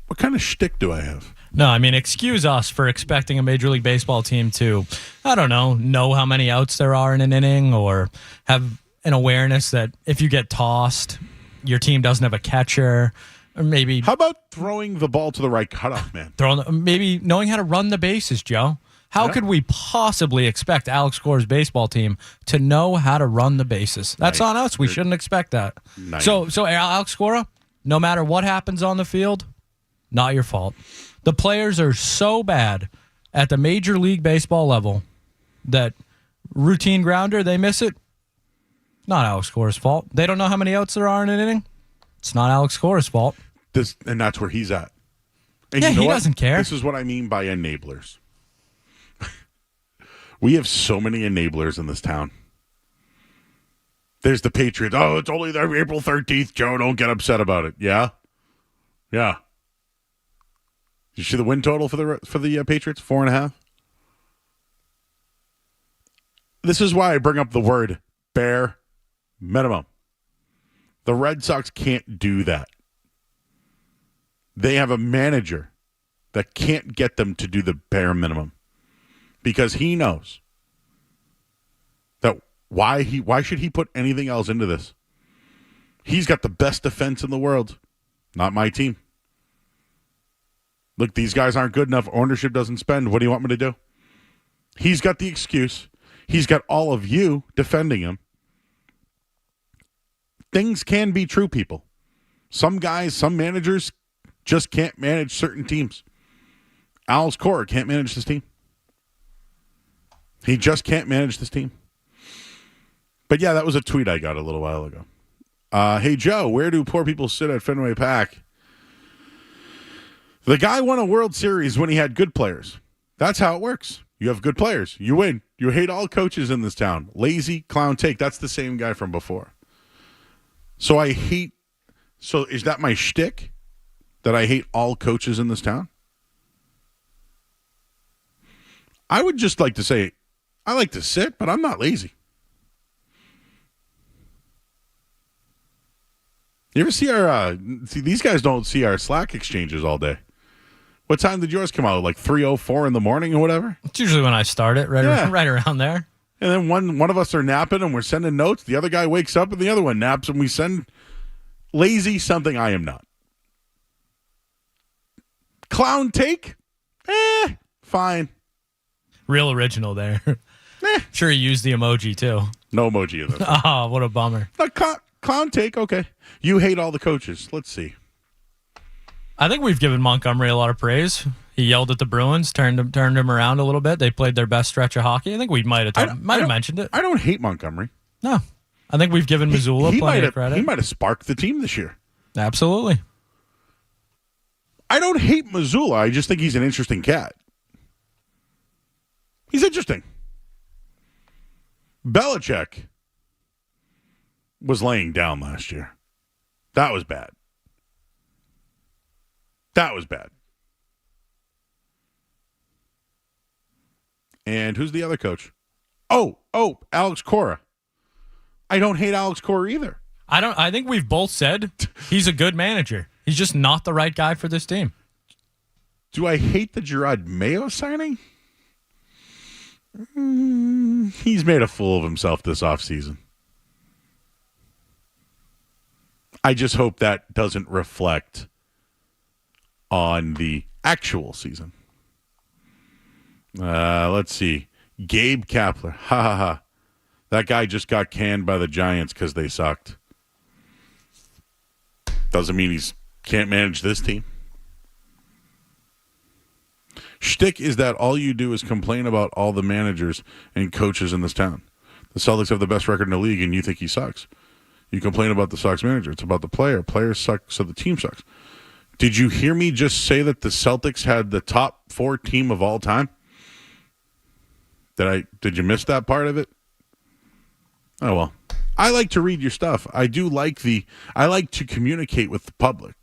[SPEAKER 1] What kind of shtick do I have?
[SPEAKER 2] No, I mean, excuse us for expecting a Major League Baseball team to, I don't know how many outs there are in an inning, or have an awareness that if you get tossed, your team doesn't have a catcher, or maybe...
[SPEAKER 1] How about throwing the ball to the right cutoff man?
[SPEAKER 2] Maybe knowing how to run the bases, Joe. How could we possibly expect Alex Cora's baseball team to know how to run the bases? That's on us. We shouldn't expect that. So Alex Cora, no matter what happens on the field, not your fault. The players are so bad at the Major League Baseball level that routine grounder, they miss it. Not Alex Cora's fault. They don't know how many outs there are in an inning. It's not Alex Cora's fault.
[SPEAKER 1] And that's where he's at. And
[SPEAKER 2] yeah,
[SPEAKER 1] you know
[SPEAKER 2] he
[SPEAKER 1] what?
[SPEAKER 2] doesn't care.
[SPEAKER 1] This is what I mean by enablers. We have so many enablers in this town. There's the Patriots. Oh, it's only their April 13th, Joe. Don't get upset about it. Yeah? Yeah. Did you see the win total for the Patriots? 4.5? This is why I bring up the word bare minimum. The Red Sox can't do that. They have a manager that can't get them to do the bare minimum. Because he knows that why should he put anything else into this? He's got the best defense in the world. Not my team. Look, these guys aren't good enough. Ownership doesn't spend. What do you want me to do? He's got the excuse. He's got all of you defending him. Things can be true, people. Some guys, some managers just can't manage certain teams. Alex Cora can't manage this team. He just can't manage this team. But yeah, that was a tweet I got a little while ago. Hey, Joe, where do poor people sit at Fenway Park? The guy won a World Series when he had good players. That's how it works. You have good players. You win. You hate all coaches in this town. Lazy clown take. That's the same guy from before. So is that my shtick? That I hate all coaches in this town? I would just like to say, I like to sit, but I'm not lazy. You ever see these guys don't see our Slack exchanges all day. What time did yours come out? Like 3:04 in the morning or whatever?
[SPEAKER 2] It's usually when I start it, right around there.
[SPEAKER 1] And then one of us are napping and we're sending notes. The other guy wakes up and the other one naps and we send lazy something I am not. Clown take? Fine.
[SPEAKER 2] Real original there. Sure, he used the emoji too.
[SPEAKER 1] No emoji in this.
[SPEAKER 2] Oh, what a bummer.
[SPEAKER 1] Clown take, okay. You hate all the coaches. Let's see.
[SPEAKER 2] I think we've given Montgomery a lot of praise. He yelled at the Bruins, turned him around a little bit. They played their best stretch of hockey. I think we might have mentioned it.
[SPEAKER 1] I don't hate Montgomery.
[SPEAKER 2] No. I think we've given Missoula plenty of credit.
[SPEAKER 1] He might have sparked the team this year.
[SPEAKER 2] Absolutely.
[SPEAKER 1] I don't hate Missoula. I just think he's an interesting cat. He's interesting. Belichick was laying down last year. That was bad. That was bad. And who's the other coach? Oh, Alex Cora. I don't hate Alex Cora either.
[SPEAKER 2] I think we've both said he's a good manager. He's just not the right guy for this team.
[SPEAKER 1] Do I hate the Gerard Mayo signing? He's made a fool of himself this offseason. I just hope that doesn't reflect on the actual season. Let's see. Gabe Kapler. Ha ha ha. That guy just got canned by the Giants because they sucked. Doesn't mean he's can't manage this team. Shtick is that all you do is complain about all the managers and coaches in this town. The Celtics have the best record in the league, and you think he sucks. You complain about the Sox manager. It's about the player. Players suck, so the team sucks. Did you hear me just say that the Celtics had the top 4 team of all time? Did you miss that part of it? Oh, well. I like to read your stuff. I like to communicate with the public.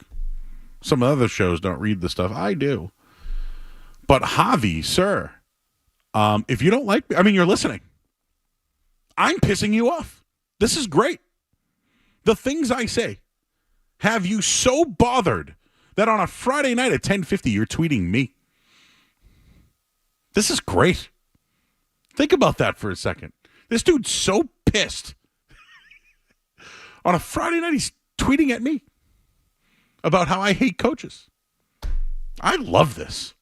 [SPEAKER 1] Some other shows don't read the stuff. I do. But Javi, sir, if you don't like me, I mean, you're listening. I'm pissing you off. This is great. The things I say have you so bothered that on a Friday night at 10:50, you're tweeting me. This is great. Think about that for a second. This dude's so pissed. On a Friday night, he's tweeting at me about how I hate coaches. I love this.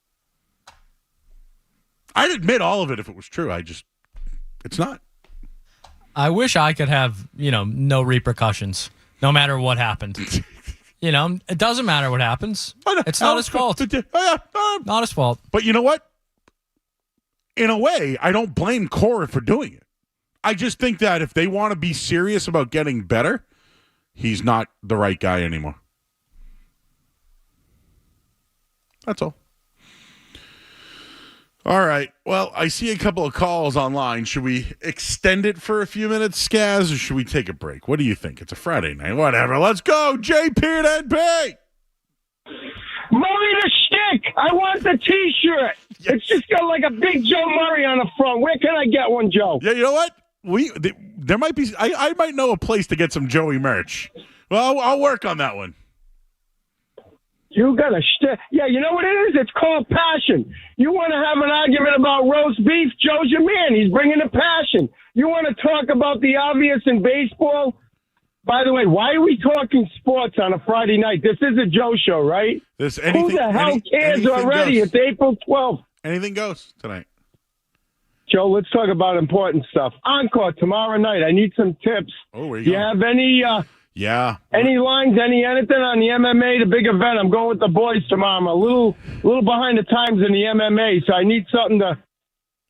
[SPEAKER 1] I'd admit all of it if it was true. It's not.
[SPEAKER 2] I wish I could have, no repercussions, no matter what happened. It doesn't matter what happens. It's not his fault. Not his fault.
[SPEAKER 1] But you know what? In a way, I don't blame Cora for doing it. I just think that if they want to be serious about getting better, he's not the right guy anymore. That's all. All right. Well, I see a couple of calls online. Should we extend it for a few minutes, Skaz, or should we take a break? What do you think? It's a Friday night. Whatever. Let's go. JP and NP.
[SPEAKER 11] Murray the stick. I want the T-shirt. Yes. It's just got like a big Joe Murray on the front. Where can I get one, Joe?
[SPEAKER 1] Yeah, you know what? There might be. I might know a place to get some Joey merch. Well, I'll work on that one.
[SPEAKER 11] You got a stick. Yeah, you know what it is? It's called passion. You want to have an argument about roast beef? Joe's your man. He's bringing the passion. You want to talk about the obvious in baseball? By the way, why are we talking sports on a Friday night? This is a Joe show, right? Who the hell cares already?
[SPEAKER 1] Goes.
[SPEAKER 11] It's April 12th.
[SPEAKER 1] Anything goes tonight.
[SPEAKER 11] Joe, let's talk about important stuff. Encore tomorrow night. I need some tips.
[SPEAKER 1] Oh, where
[SPEAKER 11] you have any... Any lines, anything on the MMA, the big event? I'm going with the boys tomorrow. I'm a little behind the times in the MMA, so I need something to,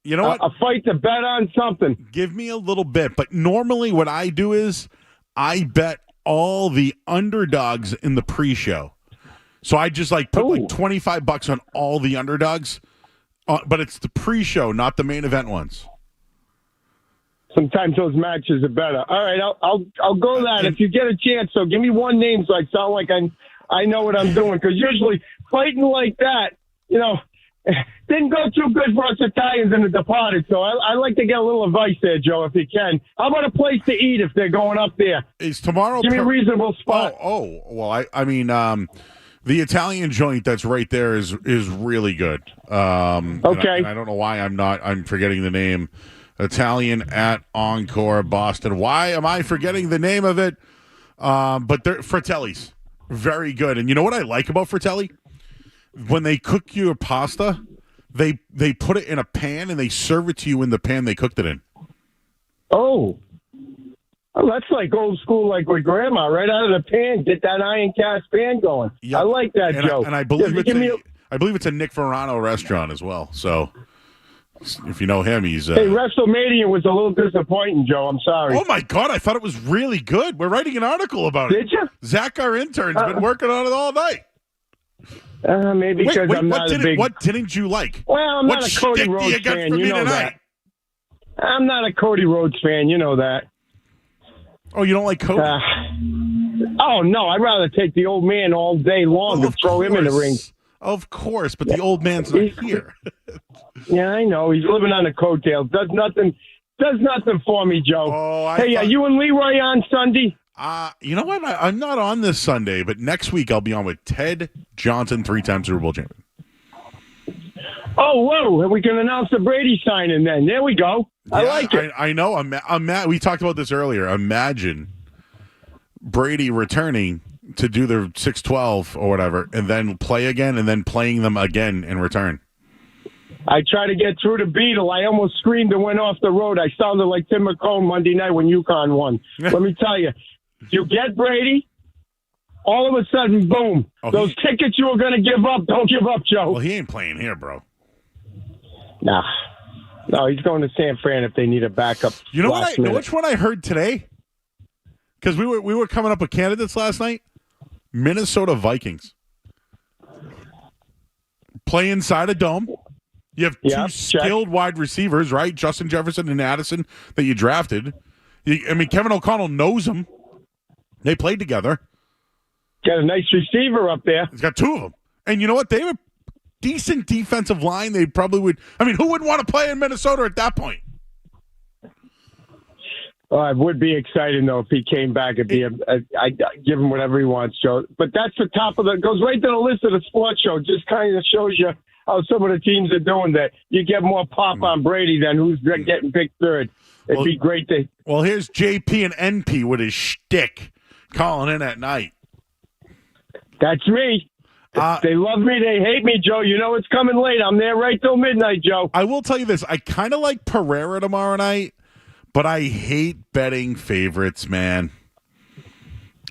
[SPEAKER 1] you know what?
[SPEAKER 11] A fight to bet on something.
[SPEAKER 1] Give me a little bit, but normally what I do is I bet all the underdogs in the pre-show. So I just put $25 on all the underdogs, but it's the pre-show, not the main event ones.
[SPEAKER 11] Sometimes those matches are better. All right, I'll go that if you get a chance. So give me one name so I sound like I know what I'm doing. Because usually fighting like that, didn't go too good for us Italians in The Departed. So I like to get a little advice there, Joe, if you can. How about a place to eat if they're going up there?
[SPEAKER 1] Is tomorrow?
[SPEAKER 11] Give me a reasonable spot.
[SPEAKER 1] Oh, well, I mean, the Italian joint that's right there is really good.
[SPEAKER 11] Okay.
[SPEAKER 1] And I don't know why I'm forgetting the name. Italian at Encore, Boston. Why am I forgetting the name of it? But they're Fratelli's. Very good. And you know what I like about Fratelli? When they cook your pasta, they put it in a pan and they serve it to you in the pan they cooked it in.
[SPEAKER 11] Oh, that's like old school, like with Grandma, right out of the pan. Get that iron cast pan going. Yep. I like that, Joe.
[SPEAKER 1] I believe it's a Nick Verano restaurant as well. So if you know him, he's...
[SPEAKER 11] Hey, WrestleMania was a little disappointing, Joe. I'm sorry.
[SPEAKER 1] Oh, my God. I thought it was really good. We're writing an article about it.
[SPEAKER 11] Did you?
[SPEAKER 1] Zach, our intern, has been working on it all night.
[SPEAKER 11] Maybe because I'm not a big...
[SPEAKER 1] What didn't you like?
[SPEAKER 11] Well, I'm not a Cody Rhodes fan. You know that. I'm not a Cody Rhodes fan. You know that.
[SPEAKER 1] Oh, you don't like Cody?
[SPEAKER 11] Oh, no. I'd rather take the old man all day long and throw him in the ring.
[SPEAKER 1] Of course, but the old man's not here.
[SPEAKER 11] Yeah, I know. He's living on the coattails. Does nothing for me, Joe. Are you and Leroy on Sunday?
[SPEAKER 1] You know what? I'm not on this Sunday, but next week I'll be on with Ted Johnson, 3-time Super Bowl champion.
[SPEAKER 11] Oh, whoa. We can announce the Brady signing then. There we go. I like it.
[SPEAKER 1] I know. I'm mad. We talked about this earlier. Imagine Brady returning to do their 6-12 or whatever, and then play again, and then playing them again in return.
[SPEAKER 11] I tried to get through the Beetle. I almost screamed and went off the road. I sounded like Tim McCone Monday night when UConn won. Let me tell you, you get Brady, all of a sudden, boom. Those tickets you were going to give up, don't give up, Joe.
[SPEAKER 1] Well, he ain't playing here, bro.
[SPEAKER 11] Nah. No, he's going to San Fran if they need a backup.
[SPEAKER 1] You know what? Which one I heard today? Because we were coming up with candidates last night. Minnesota Vikings. Play inside a dome. You have two skilled wide receivers, right? Justin Jefferson and Addison that you drafted. Kevin O'Connell knows them. They played together.
[SPEAKER 11] Got a nice receiver up there.
[SPEAKER 1] He's got two of them. And you know what? They have a decent defensive line. They probably would. I mean, who wouldn't want to play in Minnesota at that point?
[SPEAKER 11] Oh, I would be excited, though, if he came back. I'd give him whatever he wants, Joe. But that's the top of goes right to the list of the sports show. Just kind of shows you how some of the teams are doing that. You get more pop on Brady than who's getting picked third. It'd be great to.
[SPEAKER 1] Well, here's JP and NP with his shtick calling in at night.
[SPEAKER 11] That's me. They love me. They hate me, Joe. You know it's coming late. I'm there right till midnight, Joe.
[SPEAKER 1] I will tell you this. I kind of like Pereira tomorrow night, but I hate betting favorites, man.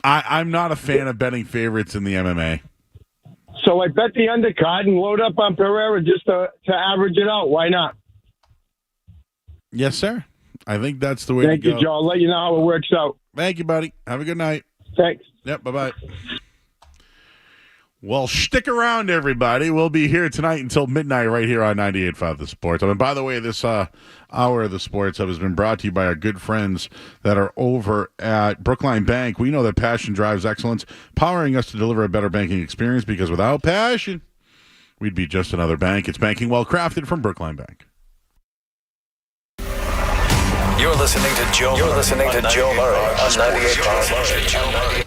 [SPEAKER 1] I'm not a fan of betting favorites in the MMA.
[SPEAKER 11] So I bet the undercard and load up on Pereira just to average it out. Why not?
[SPEAKER 1] Yes, sir. I think that's the way
[SPEAKER 11] Thank
[SPEAKER 1] to go.
[SPEAKER 11] you, Joe. I'll let you know how it works out.
[SPEAKER 1] Thank you, buddy. Have a good night.
[SPEAKER 11] Thanks.
[SPEAKER 1] Yep, bye-bye. Well, stick around, everybody. We'll be here tonight until midnight right here on 98.5 The Sports Hub. And by the way, this hour of The Sports Hub has been brought to you by our good friends that are over at Brookline Bank. We know that passion drives excellence, powering us to deliver a better banking experience, because without passion, we'd be just another bank. It's banking well crafted from Brookline Bank.
[SPEAKER 3] You're listening to Joe Murray on 98.5.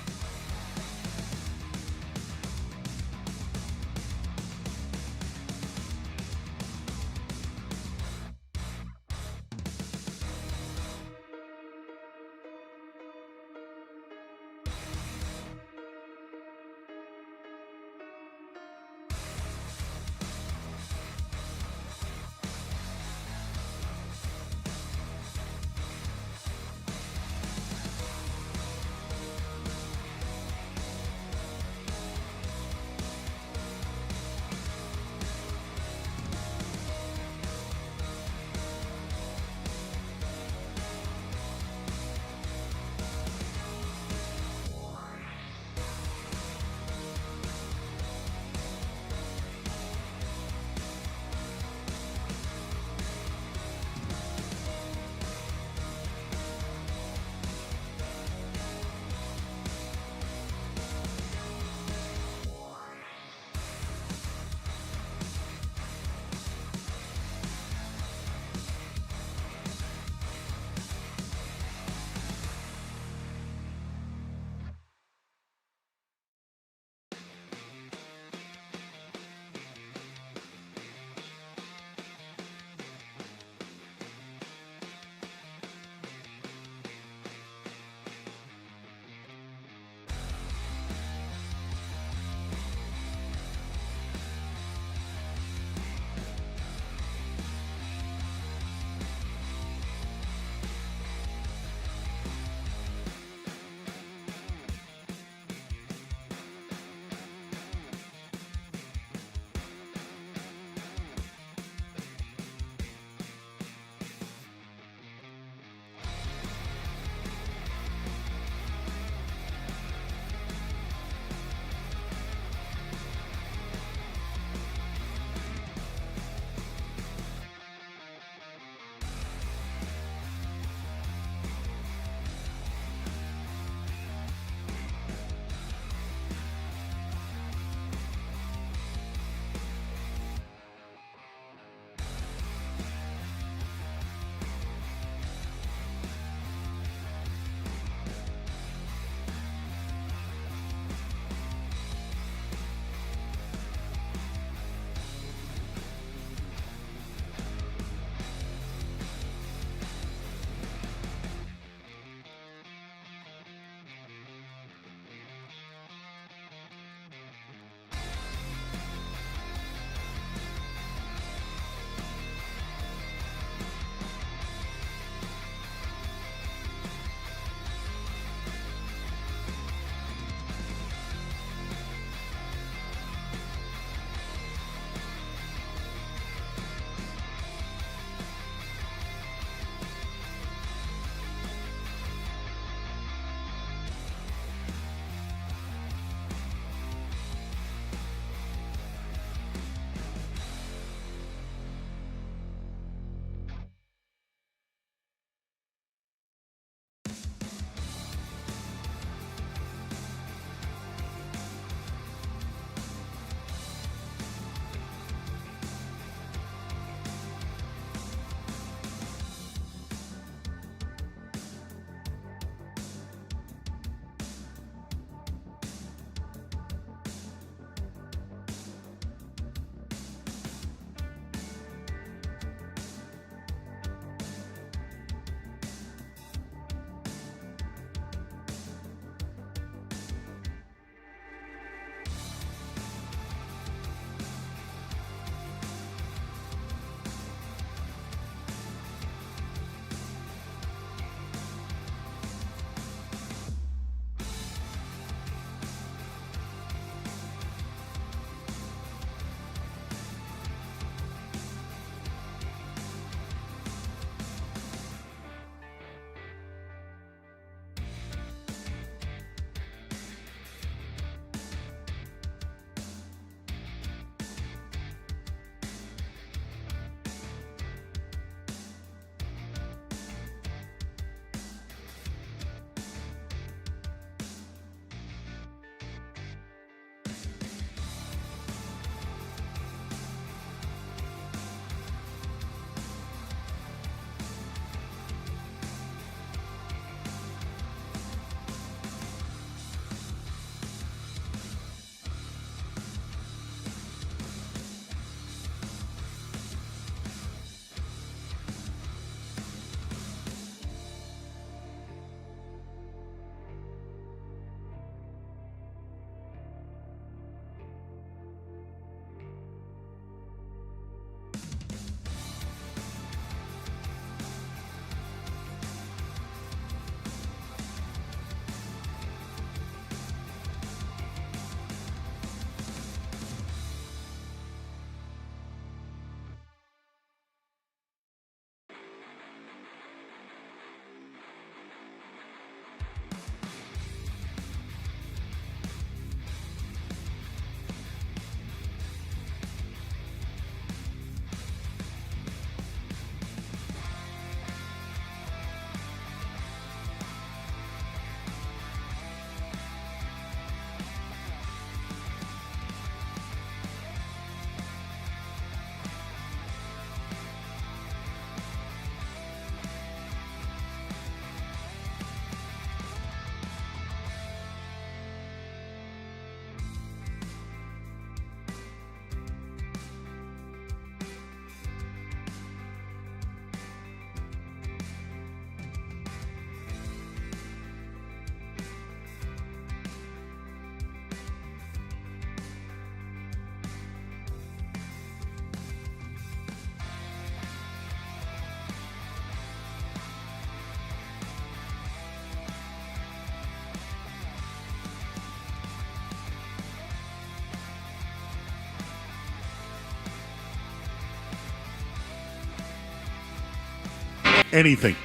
[SPEAKER 1] anything.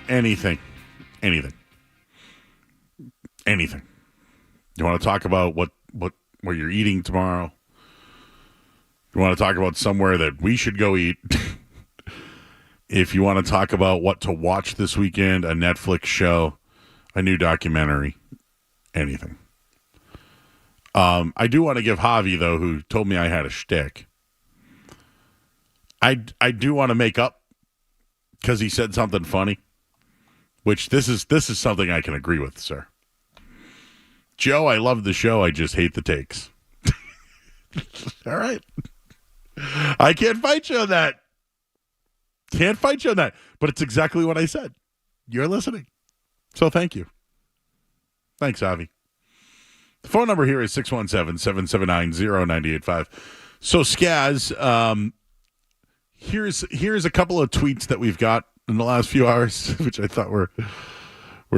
[SPEAKER 1] Anything. You want to talk about what you're eating tomorrow? You want to talk about somewhere that we should go eat? If you want to talk about what to watch this weekend, a Netflix show, a new documentary, anything. I do want to give Javi, though, who told me I had a shtick. I do want to make up because he said something funny, which this is something I can agree with, sir. Joe, I love the show. I just hate the takes. All right. I can't fight you on that. But it's exactly what I said. You're listening. So thank you. Thanks, Avi. The phone number here is 617-779-0985. So, Skaz, here's a couple of tweets that we've got in the last few hours, which I thought were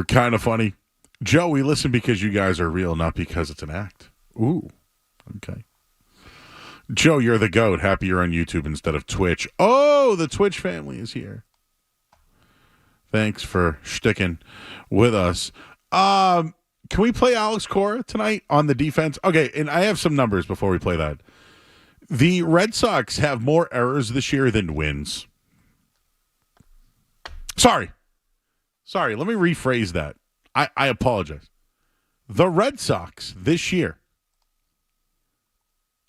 [SPEAKER 1] kind of funny. Joe, we listen because you guys are real, not because it's an act. Ooh, okay. Joe, you're the GOAT. Happy you're on YouTube instead of Twitch. Oh, the Twitch family is here. Thanks for sticking with us. Can we play Alex Cora tonight on the defense? Okay, and I have some numbers before we play that. The Red Sox have more errors this year than wins. Sorry, let me rephrase that. I apologize. The Red Sox this year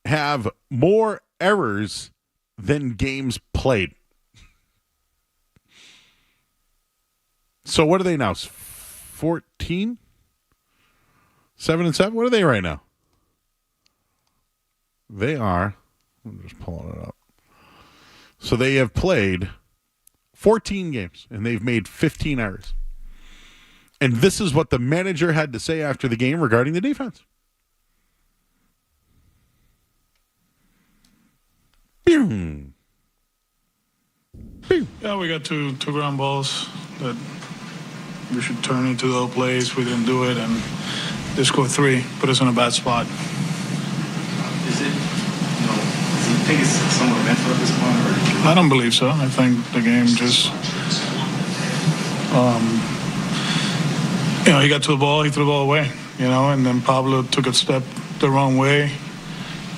[SPEAKER 1] have more errors than games played. So what are they now? 14? 7-7? What are they right now? They are, I'm just pulling it up. So they have played 14 games, and they've made 15 errors. And this is what the manager had to say after the game regarding the defense.
[SPEAKER 12] Yeah, we got two ground balls that we should turn into those plays. We didn't do it, and they scored 3. Put us in a bad spot.
[SPEAKER 13] Do you think it's somewhat mental at this point?
[SPEAKER 12] I don't believe so. I think the game just, he got to the ball, he threw the ball away, and then Pablo took a step the wrong way,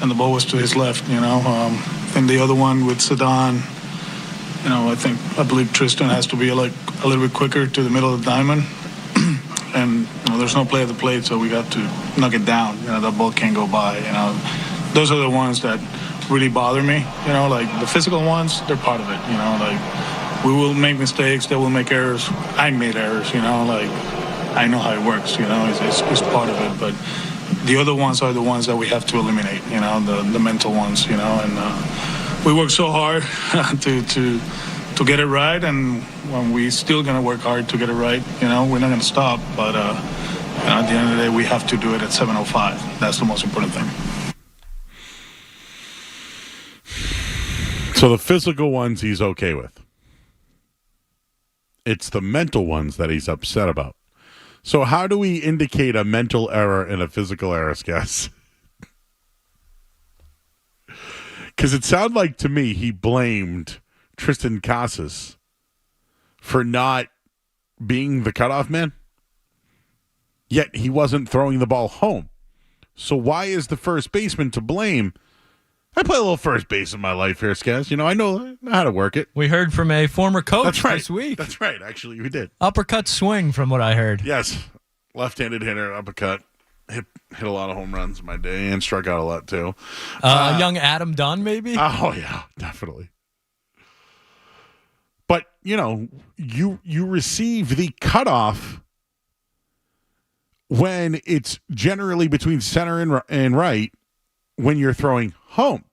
[SPEAKER 12] and the ball was to his left, And the other one with Sedan, I believe Tristan has to be a little bit quicker to the middle of the diamond. And, there's no play at the plate, so we got to knock it down. That ball can't go by, Those are the ones that really bother me, the physical ones, they're part of it, we will make mistakes, they will make errors. I made errors, I know how it works, it's part of it, but the other ones are the ones that we have to eliminate, the mental ones, and we work so hard to get it right, and when we still gonna work hard to get it right, we're not gonna stop, but at the end of the day, we have to do it at 7:05. That's the most important thing.
[SPEAKER 1] So the physical ones he's okay with. It's the mental ones that he's upset about. So how do we indicate a mental error and a physical error, Skaz? Because it sounded like to me he blamed Tristan Casas for not being the cutoff man, yet he wasn't throwing the ball home. So why is the first baseman to blame? I play a little first base in my life here, Skaz. I know how to work it.
[SPEAKER 2] We heard from a former coach this week.
[SPEAKER 1] That's right. Actually, we did.
[SPEAKER 2] Uppercut swing, from what I heard.
[SPEAKER 1] Yes. Left-handed hitter, uppercut. Hit a lot of home runs in my day and struck out a lot, too.
[SPEAKER 2] Young Adam Dunn, maybe?
[SPEAKER 1] Oh, yeah, definitely. But, you receive the cutoff when it's generally between center and right when you're throwing home.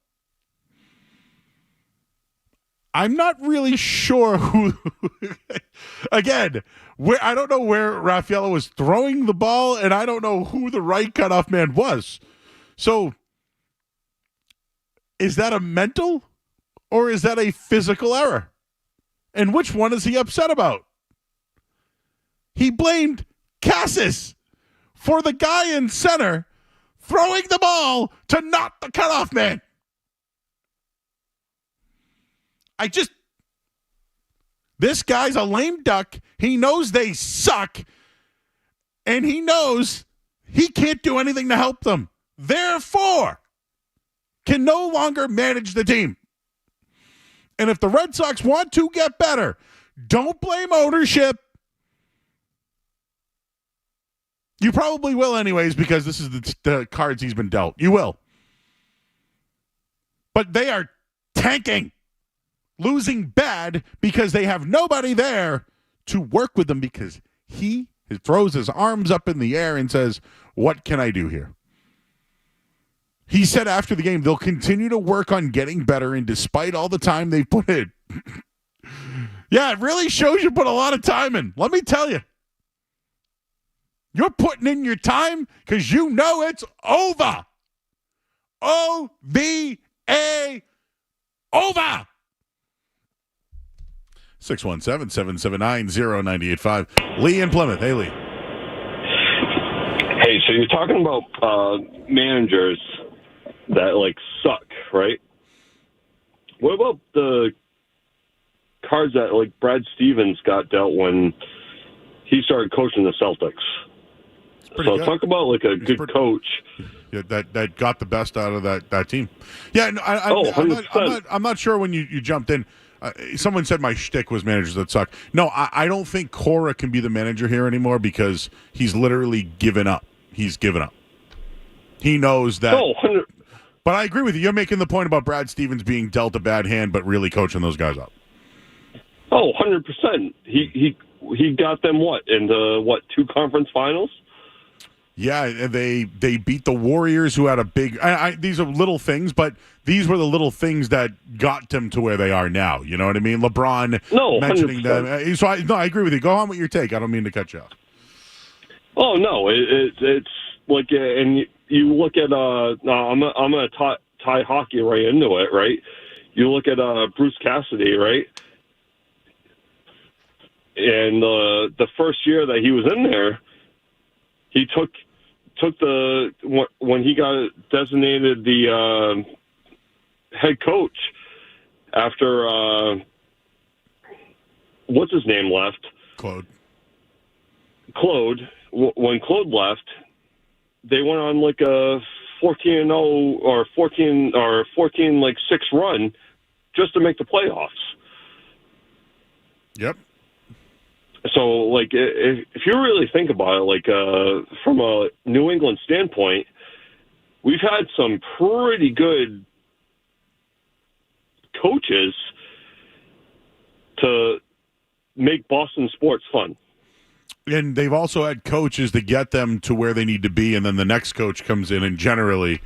[SPEAKER 1] I'm not really sure who. Again, I don't know where Raffaello was throwing the ball, and I don't know who the right cutoff man was. So, is that a mental or is that a physical error? And which one is he upset about? He blamed Casas for the guy in center throwing the ball to not the cutoff man. This guy's a lame duck. He knows they suck, and he knows he can't do anything to help them. Therefore, can no longer manage the team. And if the Red Sox want to get better, don't blame ownership. You probably will anyways because this is the cards he's been dealt. You will. But they are tanking, losing bad because they have nobody there to work with them because he throws his arms up in the air and says, what can I do here? He said after the game, they'll continue to work on getting better, and despite all the time they've put in. Yeah, it really shows you put a lot of time in. Let me tell you. You're putting in your time because you know it's over. O-V-A, over. 617-779-0985. Lee in Plymouth. Hey, Lee.
[SPEAKER 14] Hey, so you're talking about managers that, like, suck, right? What about the cards that, like, Brad Stevens got dealt when he started coaching the Celtics? So talk about, like, a good coach.
[SPEAKER 1] Yeah, that got the best out of that team. Yeah, no, I'm not sure when you jumped in. Someone said my shtick was managers that suck. No, I don't think Cora can be the manager here anymore because he's literally given up. He's given up. He knows that.
[SPEAKER 14] Oh, 100.
[SPEAKER 1] But I agree with you. You're making the point about Brad Stevens being dealt a bad hand, but really coaching those guys up.
[SPEAKER 14] Oh, 100%. He got them into 2 conference finals?
[SPEAKER 1] Yeah, they beat the Warriors, who had a big. These are little things, but these were the little things that got them to where they are now. You know what I mean? LeBron mentioning
[SPEAKER 14] 100%.
[SPEAKER 1] them. So I agree with you. Go on with your take. I don't mean to cut you off.
[SPEAKER 14] Oh no, it's like, and you look at I'm gonna tie hockey right into it, right? You look at Bruce Cassidy, right? And the first year that he was in there, he took the when he got designated the head coach after what's his name left?
[SPEAKER 1] Claude.
[SPEAKER 14] When Claude left, they went on like a 14-0 or 14 like 6 run just to make the playoffs.
[SPEAKER 1] Yep.
[SPEAKER 14] So, like, if you really think about it, like, from a New England standpoint, we've had some pretty good coaches to make Boston sports fun.
[SPEAKER 1] And they've also had coaches to get them to where they need to be, and then the next coach comes in and generally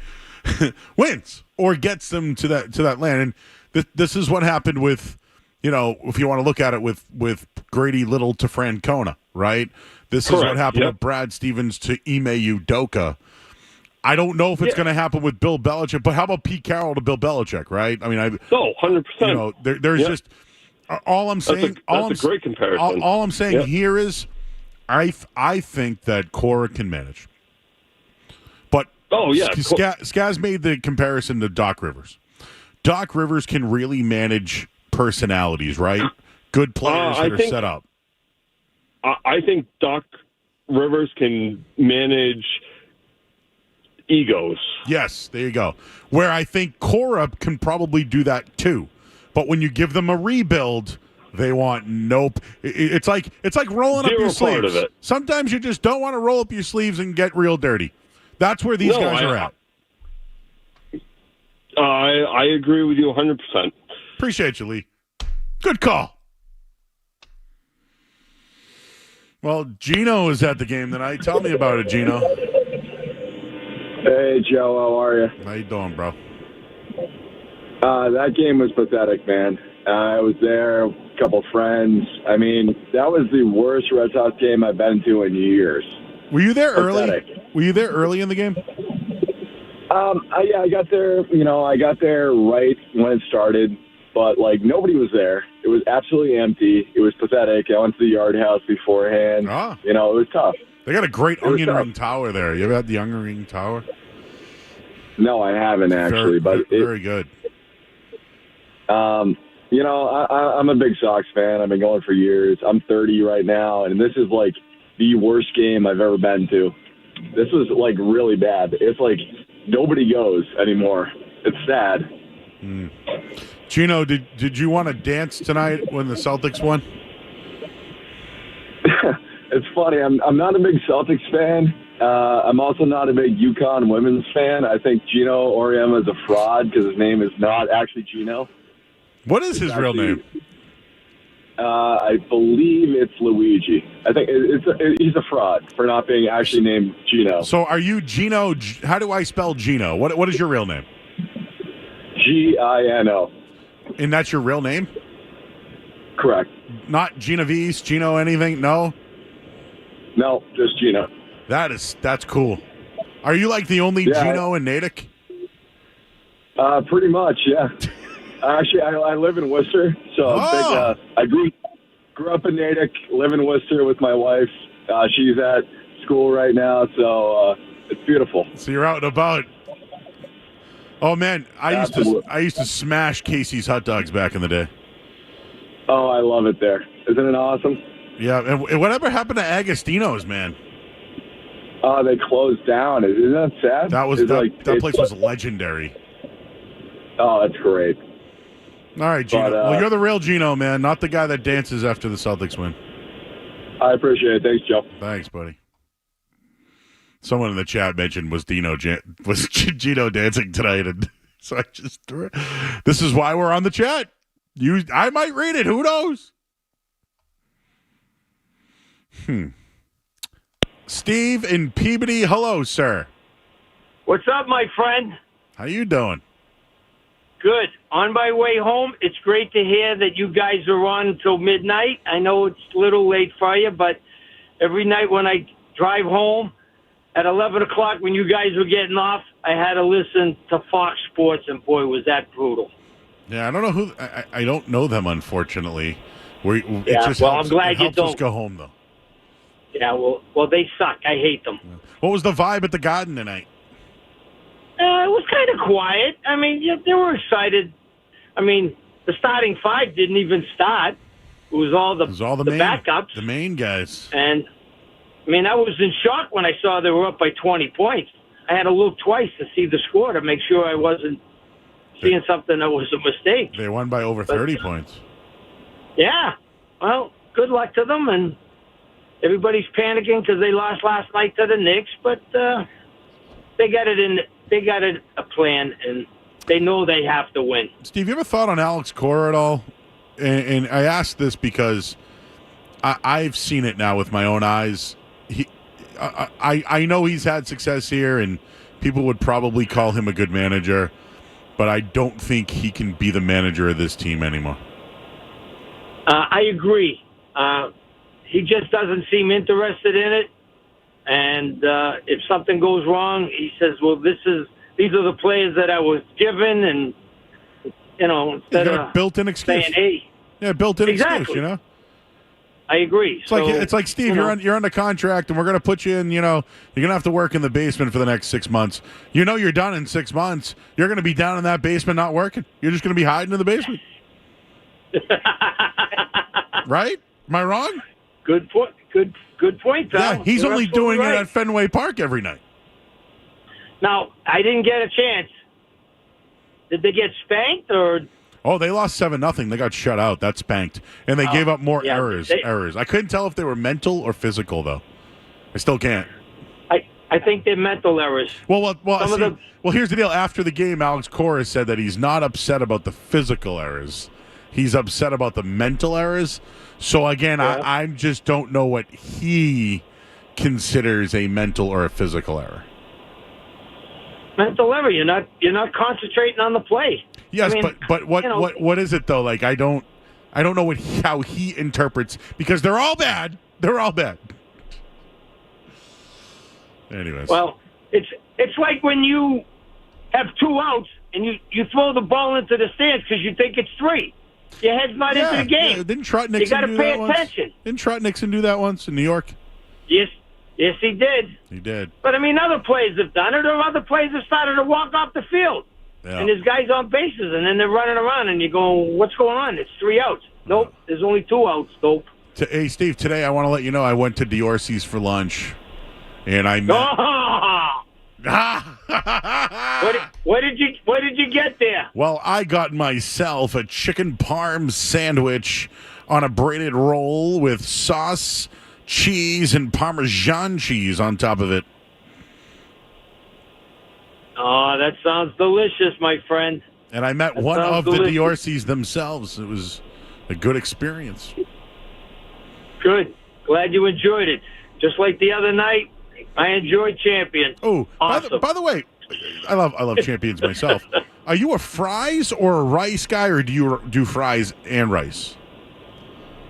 [SPEAKER 1] wins or gets them to that land. And this is what happened with, you know, if you want to look at it with Grady Little to Francona, right? This
[SPEAKER 14] Correct.
[SPEAKER 1] is what happened
[SPEAKER 14] Yep.
[SPEAKER 1] with Brad Stevens to Ime Udoka. I don't know if it's going to happen with Bill Belichick, but how about Pete Carroll to Bill Belichick, right? I mean,
[SPEAKER 14] 100%.
[SPEAKER 1] You know, there's just all I'm saying.
[SPEAKER 14] That's a great comparison.
[SPEAKER 1] All I'm saying here is, I think that Cora can manage. But Skaz made the comparison to Doc Rivers. Doc Rivers can really manage personalities, right? Good players that are set up.
[SPEAKER 14] I think Doc Rivers can manage egos.
[SPEAKER 1] Yes, there you go. Where I think Cora can probably do that too. But when you give them a rebuild, they want nope. It's like rolling up your sleeves.
[SPEAKER 14] Part of it.
[SPEAKER 1] Sometimes you just don't want to roll up your sleeves and get real dirty. That's where these guys are at.
[SPEAKER 14] I agree with you 100%.
[SPEAKER 1] Appreciate you, Lee. Good call. Well, Gino is at the game tonight. Tell me about it, Gino.
[SPEAKER 15] Hey, Joe. How are you?
[SPEAKER 1] How you doing, bro?
[SPEAKER 15] That game was pathetic, man. I was there, a couple friends. I mean, that was the worst Red Sox game I've been to in years.
[SPEAKER 1] Were you there
[SPEAKER 15] pathetic.
[SPEAKER 1] early? Were you there early in the game?
[SPEAKER 15] I got there. You know, I got there right when it started, but like nobody was there. It was absolutely empty. It was pathetic. I went to the Yard House beforehand. You know, it was tough.
[SPEAKER 1] They got a great onion ring tower there. You ever had the onion ring tower?
[SPEAKER 15] No, I haven't actually,
[SPEAKER 1] very good.
[SPEAKER 15] I'm a big Sox fan. I've been going for years. I'm 30 right now, and this is like the worst game I've ever been to. This was like really bad. It's like nobody goes anymore. It's sad.
[SPEAKER 1] Gino, did you want to dance tonight when the Celtics won?
[SPEAKER 15] It's funny. I'm not a big Celtics fan. I'm also not a big UConn women's fan. I think Gino Auriemma is a fraud because his name is not actually Gino.
[SPEAKER 1] What is his real name?
[SPEAKER 15] I believe it's Luigi. I think he's a fraud for not being actually named Gino.
[SPEAKER 1] So are you Gino? How do I spell Gino? What is your real name?
[SPEAKER 15] Gino.
[SPEAKER 1] And that's your real name?
[SPEAKER 15] Correct.
[SPEAKER 1] Not Genovese, Gino anything? No?
[SPEAKER 15] No, just Gino.
[SPEAKER 1] That's cool. Are you like the only Gino in Natick?
[SPEAKER 15] Pretty much, yeah. Actually, I live in Worcester, so I grew up in Natick, live in Worcester with my wife. She's at school right now, so it's beautiful.
[SPEAKER 1] So you're out and about. Oh man, I used to smash Casey's hot dogs back in the day.
[SPEAKER 15] Oh, I love it there. Isn't it awesome?
[SPEAKER 1] Yeah, and whatever happened to Agostino's, man?
[SPEAKER 15] They closed down. Isn't that sad?
[SPEAKER 1] That place was legendary.
[SPEAKER 15] Oh, that's great.
[SPEAKER 1] All right, Gino. Well, you're the real Gino, man, not the guy that dances after the Celtics win.
[SPEAKER 15] I appreciate it. Thanks, Joe.
[SPEAKER 1] Thanks, buddy. Someone in the chat mentioned was Gino dancing tonight, and so I just threw it. This is why we're on the chat. I might read it. Who knows? Steve in Peabody. Hello, sir.
[SPEAKER 16] What's up, my friend?
[SPEAKER 1] How you doing?
[SPEAKER 16] Good. On my way home, it's great to hear that you guys are on until midnight. I know it's a little late for you, but every night when I drive home at 11 o'clock when you guys were getting off, I had to listen to Fox Sports, and boy, was that brutal.
[SPEAKER 1] Yeah, I don't know who. I don't know them, unfortunately.
[SPEAKER 16] I'm glad you don't.
[SPEAKER 1] Us go home, though.
[SPEAKER 16] Yeah, well, they suck. I hate them.
[SPEAKER 1] What was the vibe at the Garden tonight?
[SPEAKER 16] It was kind of quiet. I mean, they were excited. I mean, the starting five didn't even start. It was all the backups.
[SPEAKER 1] The main guys.
[SPEAKER 16] And, I mean, I was in shock when I saw they were up by 20 points. I had to look twice to see the score to make sure I wasn't seeing something that was a mistake.
[SPEAKER 1] They won by over 30 points.
[SPEAKER 16] Yeah. Well, good luck to them. And everybody's panicking because they lost last night to the Knicks. But they got a plan, and they know they have to win.
[SPEAKER 1] Steve, you ever thought on Alex Cora at all? And I ask this because I've seen it now with my own eyes. I know he's had success here, and people would probably call him a good manager, but I don't think he can be the manager of this team anymore.
[SPEAKER 16] I agree. He just doesn't seem interested in it. And if something goes wrong, he says, well, these are the players that I was given, and, instead of
[SPEAKER 1] built-in excuse.
[SPEAKER 16] saying, hey.
[SPEAKER 1] Yeah, built-in excuse,
[SPEAKER 16] I agree.
[SPEAKER 1] It's like Steve, you're under contract, and we're going to put you in, you're going to have to work in the basement for the next 6 months. You're done in 6 months. You're going to be down in that basement not working. You're just going to be hiding in the basement. Right? Am I wrong?
[SPEAKER 16] Good point. Good point, pal.
[SPEAKER 1] Yeah, he's only doing it at Fenway Park every night.
[SPEAKER 16] Now, I didn't get a chance. Did they get spanked or?
[SPEAKER 1] Oh, they lost 7-0. They got shut out. That's spanked, and they gave up more errors. I couldn't tell if they were mental or physical, though. I still can't.
[SPEAKER 16] I think they're mental errors.
[SPEAKER 1] Well, here's the deal. After the game, Alex Cora said that he's not upset about the physical errors. He's upset about the mental errors. So, again, I just don't know what he considers a mental or a physical error.
[SPEAKER 16] Mental error. You're not concentrating on the play.
[SPEAKER 1] Yes, I mean, but what is it, though? Like, I don't know how he interprets, because they're all bad. They're all bad. Anyways.
[SPEAKER 16] Well, it's like when you have 2 outs and you throw the ball into the stands because you think it's 3. Your head's not into the game.
[SPEAKER 1] Yeah. Didn't Trot Nixon
[SPEAKER 16] you got to pay attention.
[SPEAKER 1] Once? Didn't Trot Nixon do that once in New York?
[SPEAKER 16] Yes, he did.
[SPEAKER 1] He did.
[SPEAKER 16] But, I mean, other players have done it, or other players have started to walk off the field. and there's guys on bases, and then they're running around, and you're going, what's going on? It's 3 outs. Nope, there's only 2 outs, dope.
[SPEAKER 1] Hey, Steve, today I want to let you know I went to Diorsi's for lunch, and I met...
[SPEAKER 16] What did you get there?
[SPEAKER 1] Well, I got myself a chicken parm sandwich on a braided roll with sauce, cheese, and Parmesan cheese on top of it.
[SPEAKER 16] Oh, that sounds delicious, my friend.
[SPEAKER 1] And I met one of the Diorsi's themselves. It was a good experience.
[SPEAKER 16] Good. Glad you enjoyed it. Just like the other night, I enjoyed Champion.
[SPEAKER 1] Oh,
[SPEAKER 16] awesome.
[SPEAKER 1] By the way, I love Champions myself. Are you a fries or a rice guy, or do you do fries and rice?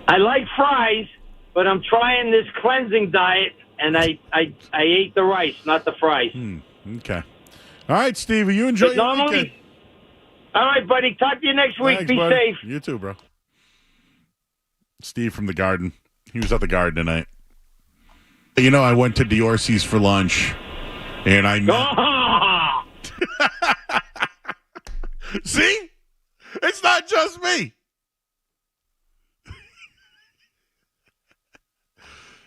[SPEAKER 16] I like fries, but I'm trying this cleansing diet, and I ate the rice, not the fries.
[SPEAKER 1] Okay. All right, Steve, you enjoy your weekend.
[SPEAKER 16] All right, buddy. Talk to you next week.
[SPEAKER 1] Thanks,
[SPEAKER 16] Be
[SPEAKER 1] buddy.
[SPEAKER 16] safe.
[SPEAKER 1] You too, bro. Steve from the Garden. He was at the Garden tonight. You know, I went to Diorsi's for lunch, and I met... See? It's not just me.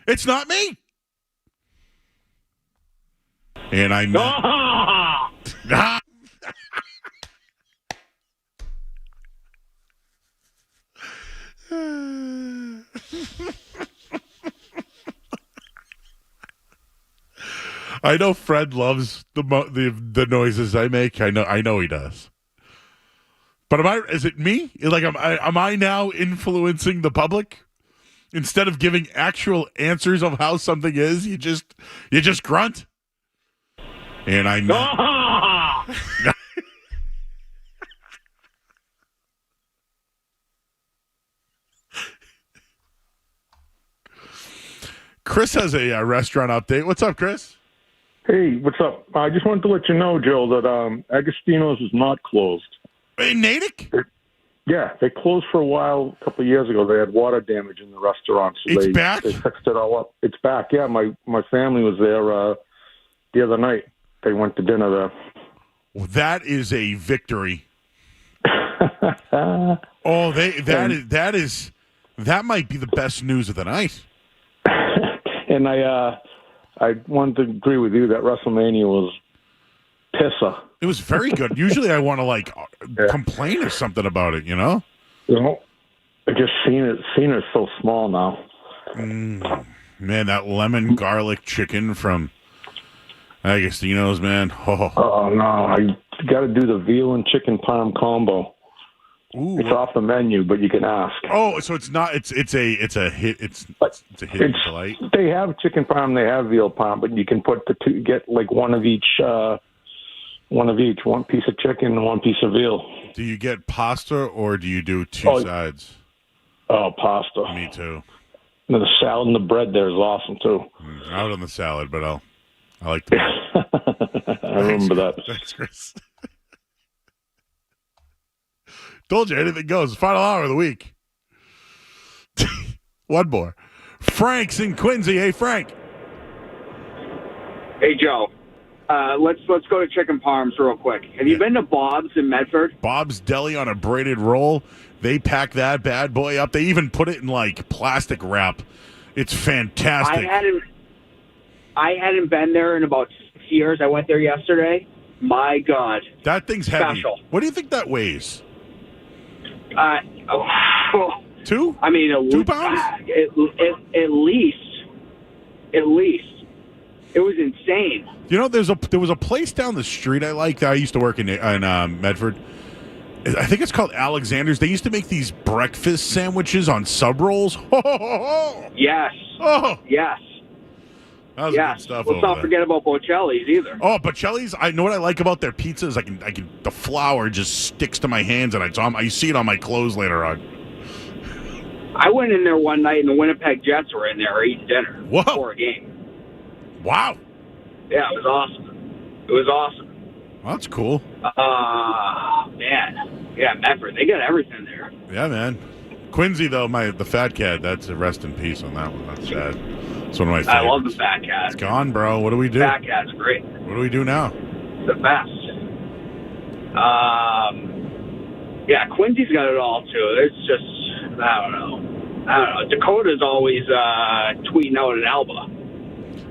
[SPEAKER 1] It's not me. And I met... I know Fred loves the noises I make. I know he does. But is it me? Like, am I now influencing the public? Instead of giving actual answers of how something is, you just grunt. And I met... Chris has a restaurant update. What's up, Chris?
[SPEAKER 10] Hey, what's up? I just wanted to let you know, Joe, that Agostino's is not closed.
[SPEAKER 1] In Natick?
[SPEAKER 10] Yeah, they closed for a while a couple of years ago. They had water damage in the restaurant. So
[SPEAKER 1] It's back?
[SPEAKER 10] They fixed it all up. It's back, yeah. My family was there the other night. They went to dinner there.
[SPEAKER 1] Well, that is a victory. That might be the best news of the night.
[SPEAKER 10] And I wanted to agree with you that WrestleMania was pisser.
[SPEAKER 1] It was very good. Usually I want to complain or something about it, you know?
[SPEAKER 10] You know, I just seen it so small now.
[SPEAKER 1] Man, that lemon garlic chicken from Agostino's, man.
[SPEAKER 10] Oh no, I got to do the veal and chicken parm combo.
[SPEAKER 1] Ooh,
[SPEAKER 10] it's off the menu, but you can ask.
[SPEAKER 1] Oh, so it's not. It's a hit. It's a hidden delight.
[SPEAKER 10] They have chicken parm, they have veal parm, but you can put the two. Get like one of each. One piece of chicken and one piece of veal.
[SPEAKER 1] Do you get pasta or do you do two sides?
[SPEAKER 10] Oh, pasta.
[SPEAKER 1] Me too.
[SPEAKER 10] And the salad and the bread there is awesome too.
[SPEAKER 1] Out on the salad, but I like the bread.
[SPEAKER 10] I remember that.
[SPEAKER 1] Thanks, Chris. Told you, anything goes. Final hour of the week. One more. Frank's in Quincy. Hey, Frank.
[SPEAKER 17] Hey, Joe. Let's go to Chicken Parms real quick. Have you been to Bob's in Medford?
[SPEAKER 1] Bob's Deli on a braided roll. They pack that bad boy up. They even put it in like plastic wrap. It's fantastic.
[SPEAKER 17] I hadn't been there in about 6 years. I went there yesterday. My God.
[SPEAKER 1] That thing's heavy.
[SPEAKER 17] Special.
[SPEAKER 1] What do you think that weighs?
[SPEAKER 17] 2? I mean,
[SPEAKER 1] 2 pounds?
[SPEAKER 17] At least. It was insane.
[SPEAKER 1] You know, there was a place down the street I liked that I used to work in Medford. I think it's called Alexander's. They used to make these breakfast sandwiches on sub rolls.
[SPEAKER 17] Yes.
[SPEAKER 1] Oh.
[SPEAKER 17] Yes.
[SPEAKER 1] That was good stuff.
[SPEAKER 17] Let's not forget about Bocelli's either.
[SPEAKER 1] Oh, Bocelli's! I know what I like about their pizza is the flour just sticks to my hands, and I see it on my clothes later on.
[SPEAKER 17] I went in there one night, and the Winnipeg Jets were in there eating dinner before a game.
[SPEAKER 1] Wow.
[SPEAKER 17] Yeah, it was awesome.
[SPEAKER 1] Well, that's cool.
[SPEAKER 17] Man. Yeah, Medford. They got everything there.
[SPEAKER 1] Yeah, man. Quincy, though, the Fat Cat, that's a rest in peace on that one. That's sad. It's one of my favorites.
[SPEAKER 17] I love the Fat Cat.
[SPEAKER 1] It's gone, bro. What do we do?
[SPEAKER 17] Fat Cat's great.
[SPEAKER 1] What do we do now?
[SPEAKER 17] The best. Yeah, Quincy's got it all too. It's just, I don't know. Dakota's always tweeting out at Alba.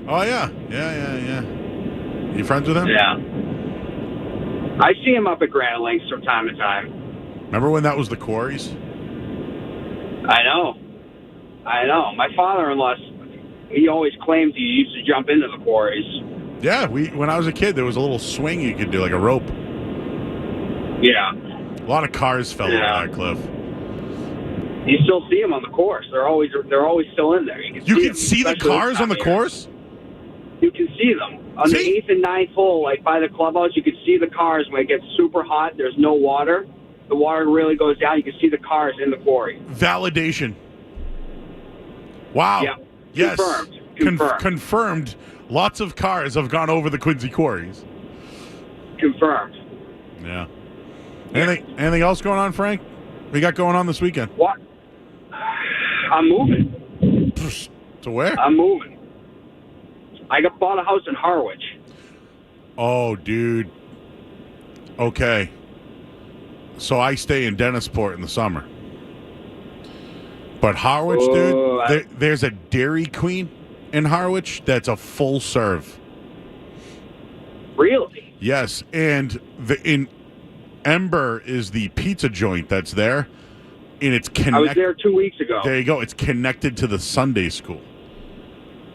[SPEAKER 1] Oh yeah. You friends with him?
[SPEAKER 17] Yeah. I see him up at Granite Links from time to time.
[SPEAKER 1] Remember when that was the Quarries?
[SPEAKER 17] I know. My father-in-law, he always claims he used to jump into the Quarries.
[SPEAKER 1] Yeah, when I was a kid, there was a little swing you could do, like a rope.
[SPEAKER 17] Yeah.
[SPEAKER 1] A lot of cars fell over that cliff.
[SPEAKER 17] You still see them on the course. They're always still in there.
[SPEAKER 1] You can see the cars on the course?
[SPEAKER 17] You can see them. On the 8th and 9th hole, like by the clubhouse, you can see the cars when it gets super hot. There's no water. The water really goes down. You can see the cars in the quarry.
[SPEAKER 1] Validation. Wow.
[SPEAKER 17] Yeah.
[SPEAKER 1] Yes.
[SPEAKER 17] Confirmed.
[SPEAKER 1] Confirmed. Lots of cars have gone over the Quincy Quarries.
[SPEAKER 17] Confirmed.
[SPEAKER 1] Yeah. Anything else going on, Frank? What you got going on this weekend?
[SPEAKER 17] What? I'm moving.
[SPEAKER 1] To where?
[SPEAKER 17] I'm moving. I bought a house in Harwich.
[SPEAKER 1] Oh, dude. Okay. So I stay in Dennisport in the summer. But Harwich, dude, there's a Dairy Queen in Harwich that's a full serve.
[SPEAKER 17] Really?
[SPEAKER 1] Yes, and in Ember is the pizza joint that's there, and it's connected.
[SPEAKER 17] I was there 2 weeks ago.
[SPEAKER 1] There you go. It's connected to the Sunday school.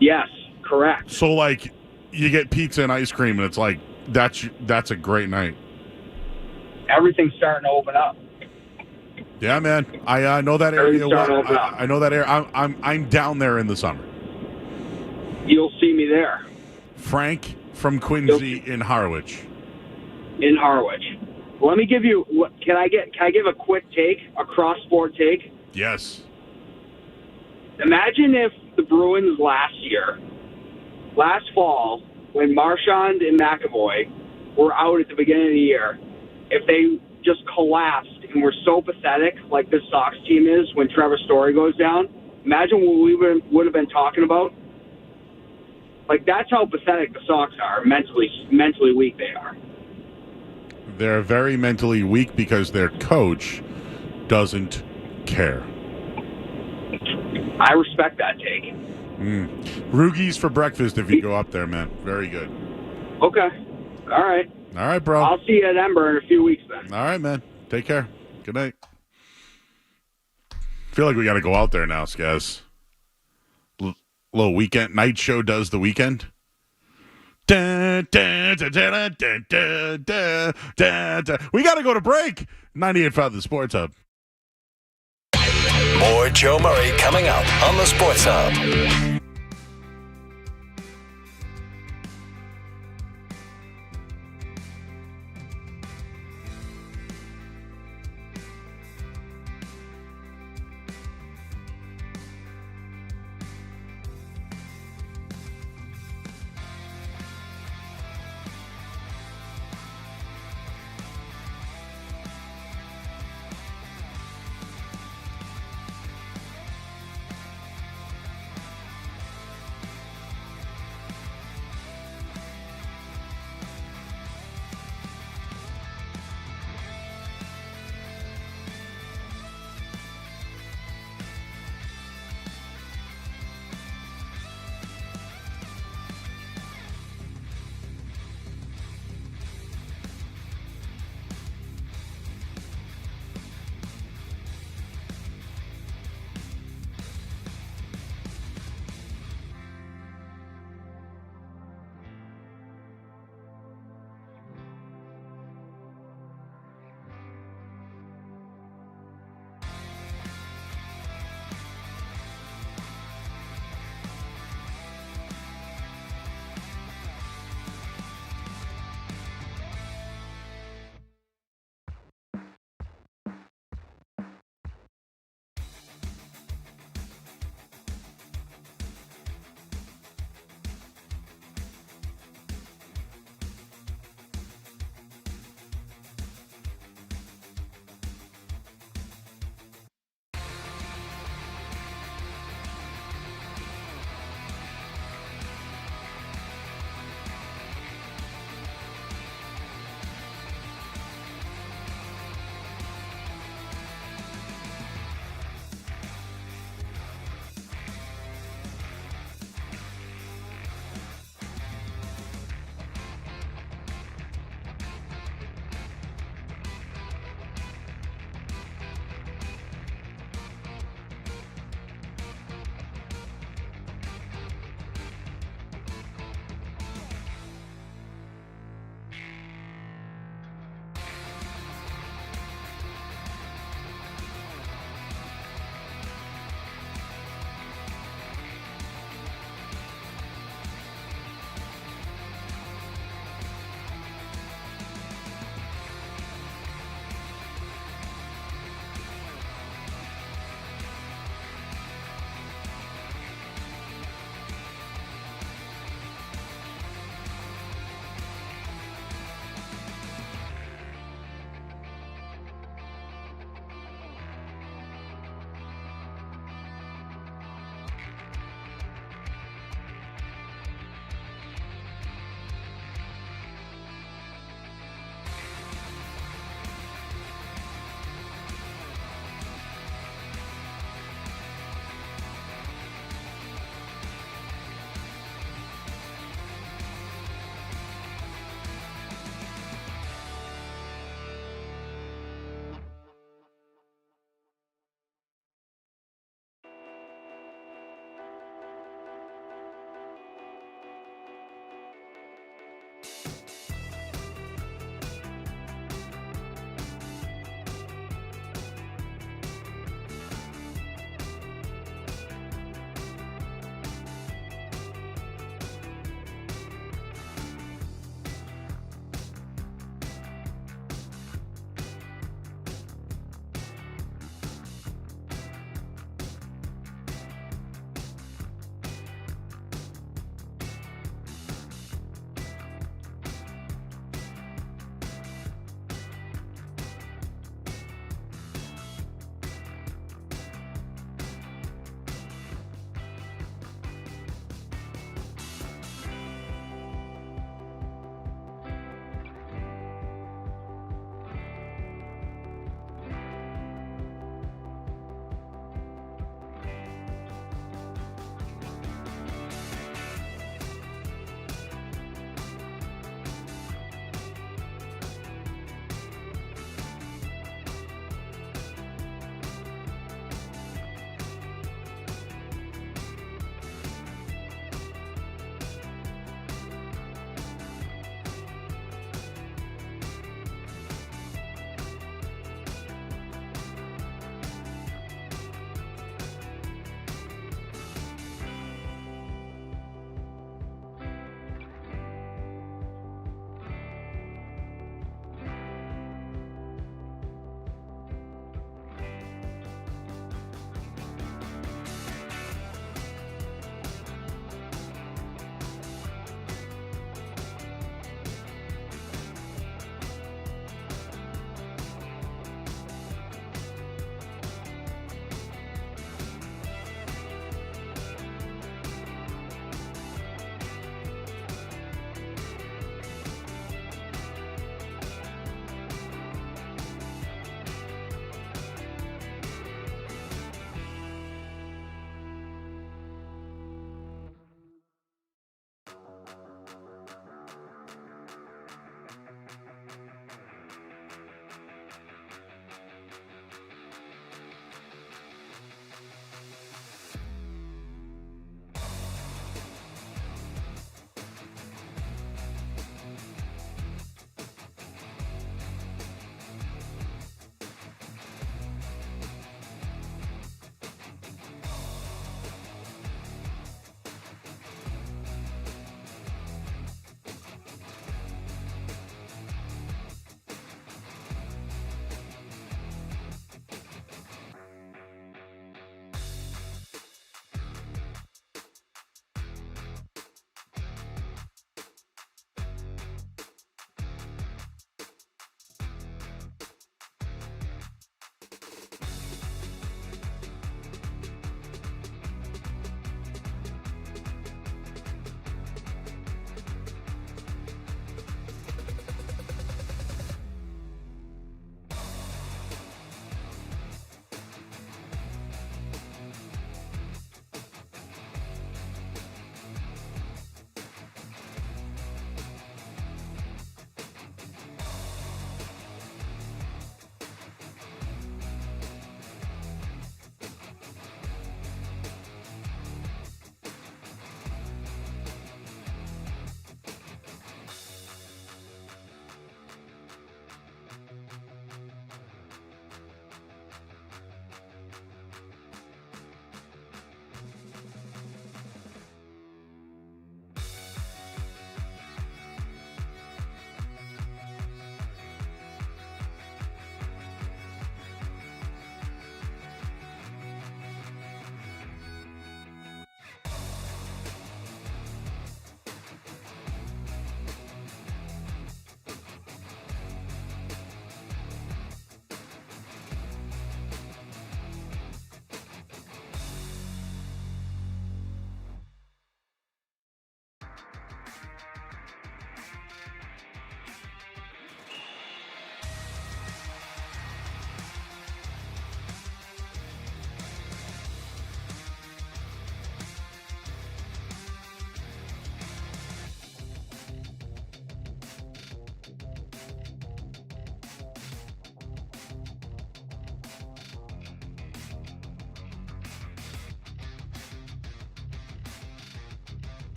[SPEAKER 17] Yes, correct.
[SPEAKER 1] So, like, you get pizza and ice cream, and it's like, that's a great night.
[SPEAKER 17] Everything's starting to open up.
[SPEAKER 1] Yeah, man. I know that area. I know that area. I'm down there in the summer.
[SPEAKER 17] You'll see me there.
[SPEAKER 1] Frank from Quincy in Harwich.
[SPEAKER 17] In Harwich. Let me give you. Can I give a quick take, a cross-sport take?
[SPEAKER 1] Yes.
[SPEAKER 17] Imagine if the Bruins last fall, when Marchand and McAvoy were out at the beginning of the year, if they just collapsed and were so pathetic like this Sox team is when Trevor Story goes down, imagine what we would have been talking about. Like, that's how pathetic the Sox are, mentally weak they are.
[SPEAKER 1] They're very mentally weak because their coach doesn't care.
[SPEAKER 17] I respect that take.
[SPEAKER 1] Rugies for breakfast if you go up there, man. Very good.
[SPEAKER 17] Okay. All right.
[SPEAKER 1] All right, bro.
[SPEAKER 17] I'll see you at Ember in a few weeks then.
[SPEAKER 1] All right, man. Take care. Good night. Feel like we got to go out there now, Skaz. Little weekend. Night show does the weekend. Da, da, da, da, da, da, da, da, da. We got to go to break. 98.5 The Sports Hub.
[SPEAKER 3] More Joe Murray coming up on the Sports Hub.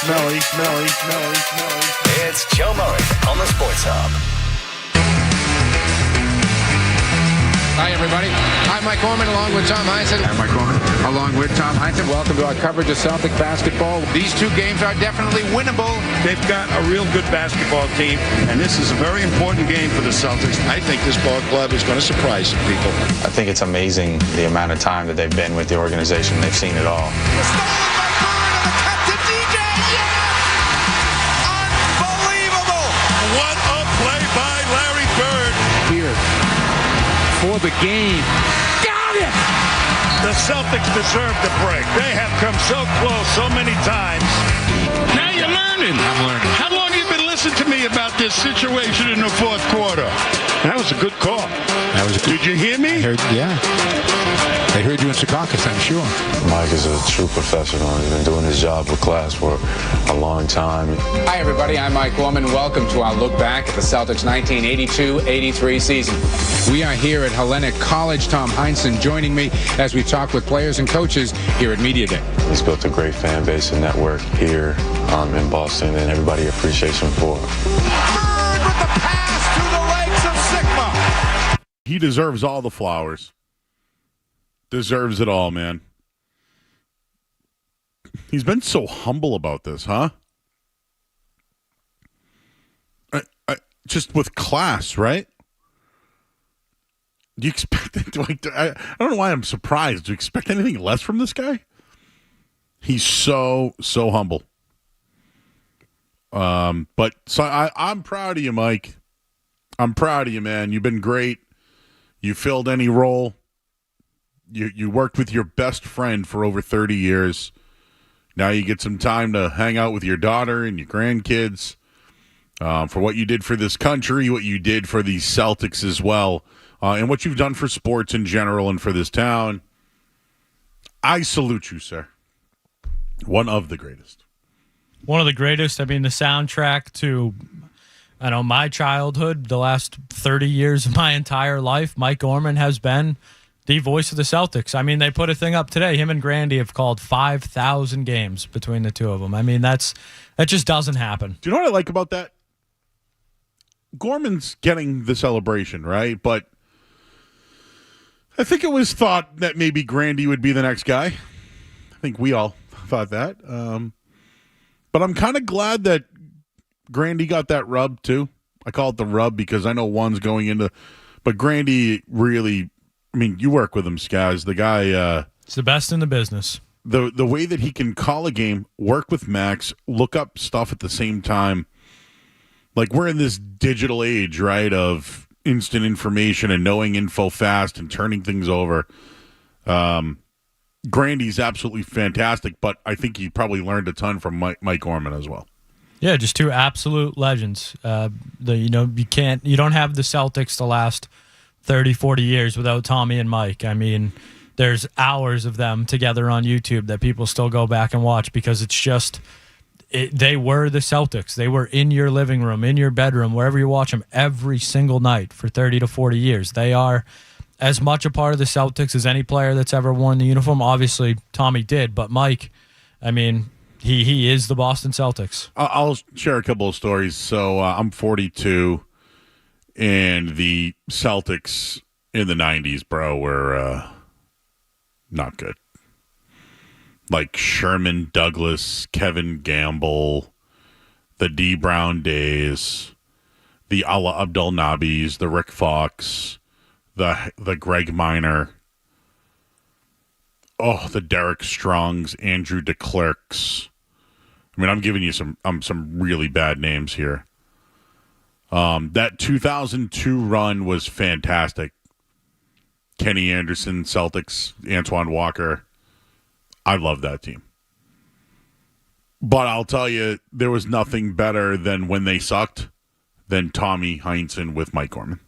[SPEAKER 1] smelly.
[SPEAKER 3] It's Joe Murray on the Sports Hub.
[SPEAKER 18] Hi, everybody. I'm Mike Orman along with Tom Heinsohn.
[SPEAKER 19] I'm Mike Orman along with Tom Heinsohn.
[SPEAKER 18] Welcome to our coverage of Celtic basketball.
[SPEAKER 19] These two games are definitely winnable.
[SPEAKER 20] They've got a real good basketball team, and this is a very important game for the Celtics. I think this ball club is going to surprise some people.
[SPEAKER 21] I think it's amazing the amount of time that they've been with the organization. They've seen it all.
[SPEAKER 20] What a play by Larry Bird.
[SPEAKER 6] Here for the game. Got it!
[SPEAKER 20] The Celtics deserve the break. They have come so close so many times. Now you're learning.
[SPEAKER 19] I'm learning.
[SPEAKER 20] How long have you been listening to me about this situation in the fourth quarter? That was a good call. Did you hear me?
[SPEAKER 19] I heard you in Secaucus, I'm sure.
[SPEAKER 21] Mike is a true professional. He's been doing his job with class for a long time.
[SPEAKER 18] Hi, everybody. I'm Mike Orman. Welcome to our look back at the Celtics' 1982-83 season. We are here at Hellenic College. Tom Heinsohn joining me as we talk with players and coaches here at Media Day.
[SPEAKER 21] He's built a great fan base and network here in Boston, and everybody appreciates him for it.
[SPEAKER 19] Bird with the pass to the legs of Sigma.
[SPEAKER 1] He deserves all the flowers. Deserves it all, man. He's been so humble about this, huh? Just with class, right? Do you expect it? I don't know why I'm surprised. Do you expect anything less from this guy? He's so humble. But so I'm proud of you, Mike. I'm proud of you, man. You've been great. You filled any role. You worked with your best friend for over 30 years. Now you get some time to hang out with your daughter and your grandkids. For what you did for this country, what you did for the Celtics as well, and what you've done for sports in general and for this town. I salute you, sir. One of the greatest.
[SPEAKER 2] One of the greatest. I mean, the soundtrack to, my childhood, the last 30 years of my entire life, Mike Orman has been the voice of the Celtics. I mean, they put a thing up today. Him and Grandy have called 5,000 games between the two of them. I mean, that just doesn't happen.
[SPEAKER 1] Do you know what I like about that? Gorman's getting the celebration, right? But I think it was thought that maybe Grandy would be the next guy. I think we all thought that. But I'm kind of glad that Grandy got that rub, too. I call it the rub because I know one's going into... But Grandy really... I mean, you work with him, Skaz. The guy...
[SPEAKER 2] He's the best in the business.
[SPEAKER 1] The way that he can call a game, work with Max, look up stuff at the same time. Like, we're in this digital age, right, of instant information and knowing info fast and turning things over. Grandy's absolutely fantastic, but I think he probably learned a ton from Mike Orman as well.
[SPEAKER 2] Yeah, just two absolute legends. You don't have the Celtics the last 30, 40 years without Tommy and Mike. I mean, there's hours of them together on YouTube that people still go back and watch because it's just, they were the Celtics. They were in your living room, in your bedroom, wherever you watch them every single night for 30 to 40 years. They are as much a part of the Celtics as any player that's ever worn the uniform. Obviously, Tommy did, but Mike, I mean, he is the Boston Celtics.
[SPEAKER 1] I'll share a couple of stories. So I'm 42. And the Celtics in the 90s, bro, were not good. Like Sherman Douglas, Kevin Gamble, the D. Brown days, the Allah Abdel Nabis, the Rick Fox, the Greg Minor, the Derek Strongs, Andrew DeClerc's. I mean, I'm giving you some really bad names here. That 2002 run was fantastic. Kenny Anderson, Celtics, Antoine Walker. I love that team. But I'll tell you, there was nothing better than when they sucked than Tommy Heinsohn with Mike Orman.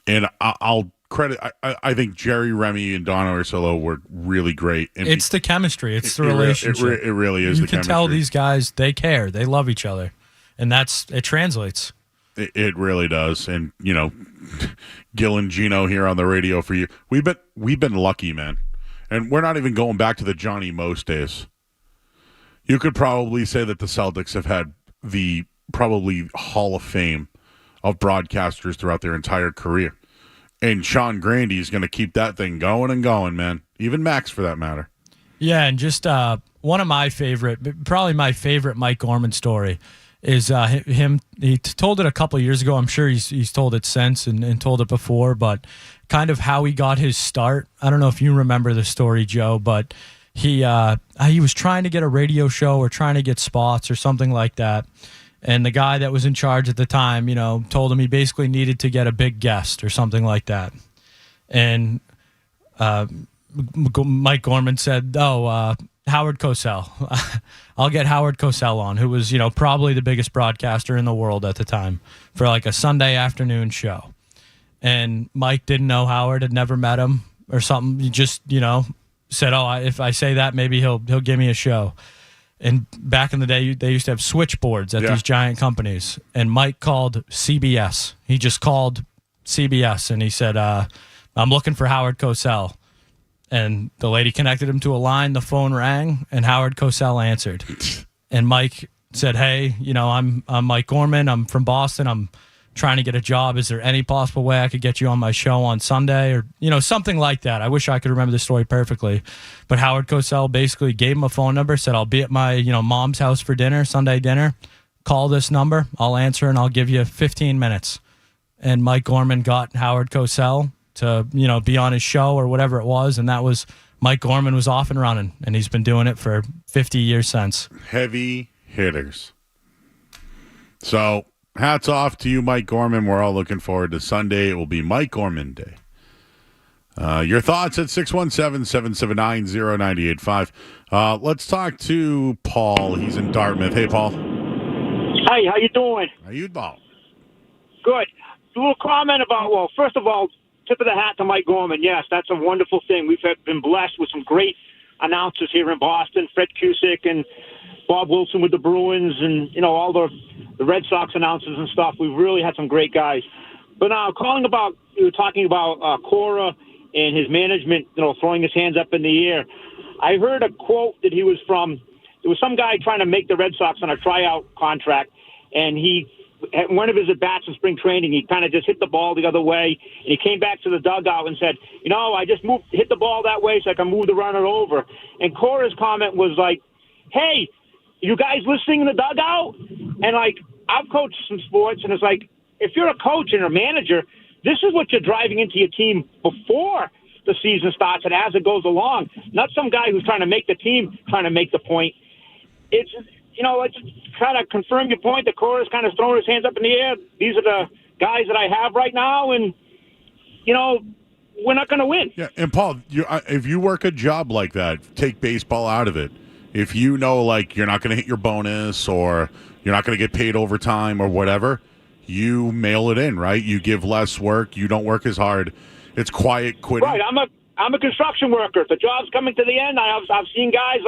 [SPEAKER 1] And I'll credit, I think Jerry Remy and Don Orsillo were really great. And
[SPEAKER 2] it's the chemistry. It's the relationship.
[SPEAKER 1] It really is the chemistry.
[SPEAKER 2] You can tell these guys, they care. They love each other. And it translates.
[SPEAKER 1] It really does. And, Gil and Gino here on the radio for you. We've been lucky, man. And we're not even going back to the Johnny Most days. You could probably say that the Celtics have had the probably Hall of Fame of broadcasters throughout their entire career. And Sean Grandy is going to keep that thing going and going, man. Even Max, for that matter.
[SPEAKER 2] Yeah, and just one of my favorite, probably my favorite Mike Gorman story is him. He told it a couple of years ago. I'm sure he's told it since and told it before, but kind of how he got his start. I don't know if you remember the story, Joe, but he was trying to get a radio show or trying to get spots or something like that. And the guy that was in charge at the time, told him he basically needed to get a big guest or something like that. And Mike Gorman said, Howard Cosell. I'll get Howard Cosell on, who was, probably the biggest broadcaster in the world at the time, for like a Sunday afternoon show. And Mike didn't know Howard, had never met him or something. He just, said, if I say that, maybe he'll give me a show. And back in the day, they used to have switchboards at these giant companies. And Mike called CBS. He just called CBS, and he said, I'm looking for Howard Cosell. And the lady connected him to a line. The phone rang, and Howard Cosell answered. And Mike said, hey, I'm Mike Gorman. I'm from Boston. I'm trying to get a job. Is there any possible way I could get you on my show on Sunday? Or, something like that. I wish I could remember the story perfectly. But Howard Cosell basically gave him a phone number, said, I'll be at my, mom's house for dinner, Sunday dinner. Call this number. I'll answer, and I'll give you 15 minutes. And Mike Gorman got Howard Cosell to, be on his show or whatever it was. And that was, Mike Gorman was off and running. And he's been doing it for 50 years since.
[SPEAKER 1] Heavy hitters. So, hats off to you, Mike Gorman. We're all looking forward to Sunday. It will be Mike Gorman Day. Your thoughts at 617-779-0985. Let's talk to Paul. He's in Dartmouth. Hey, Paul.
[SPEAKER 8] Hey, how you doing?
[SPEAKER 1] How you, Paul?
[SPEAKER 8] Good. A little comment about, well, first of all, tip of the hat to Mike Gorman. Yes, that's a wonderful thing. We've been blessed with some great announcers here in Boston, Fred Cusick and Bob Wilson with the Bruins and, all the Red Sox announcers and stuff. We've really had some great guys. But now, you were talking about Cora and his management, throwing his hands up in the air. I heard a quote that he was from. There was some guy trying to make the Red Sox on a tryout contract, and he, at one of his at-bats in spring training, he kind of just hit the ball the other way, and he came back to the dugout and said, I just hit the ball that way so I can move the runner over. And Cora's comment was like, hey, you guys listening in the dugout? And, I've coached some sports, and it's like, if you're a coach and a manager, this is what you're driving into your team before the season starts and as it goes along. Not some guy who's trying to make the team, trying to make the point. It's, it's kind of confirm your point. The Cora's kind of throwing his hands up in the air. These are the guys that I have right now, and, we're not going to win.
[SPEAKER 1] Yeah, and Paul, if you work a job like that, take baseball out of it. If you know, you're not going to hit your bonus or you're not going to get paid overtime or whatever, you mail it in, right? You give less work. You don't work as hard. It's quiet quitting.
[SPEAKER 8] Right. I'm a construction worker. If the job's coming to the end, I've seen guys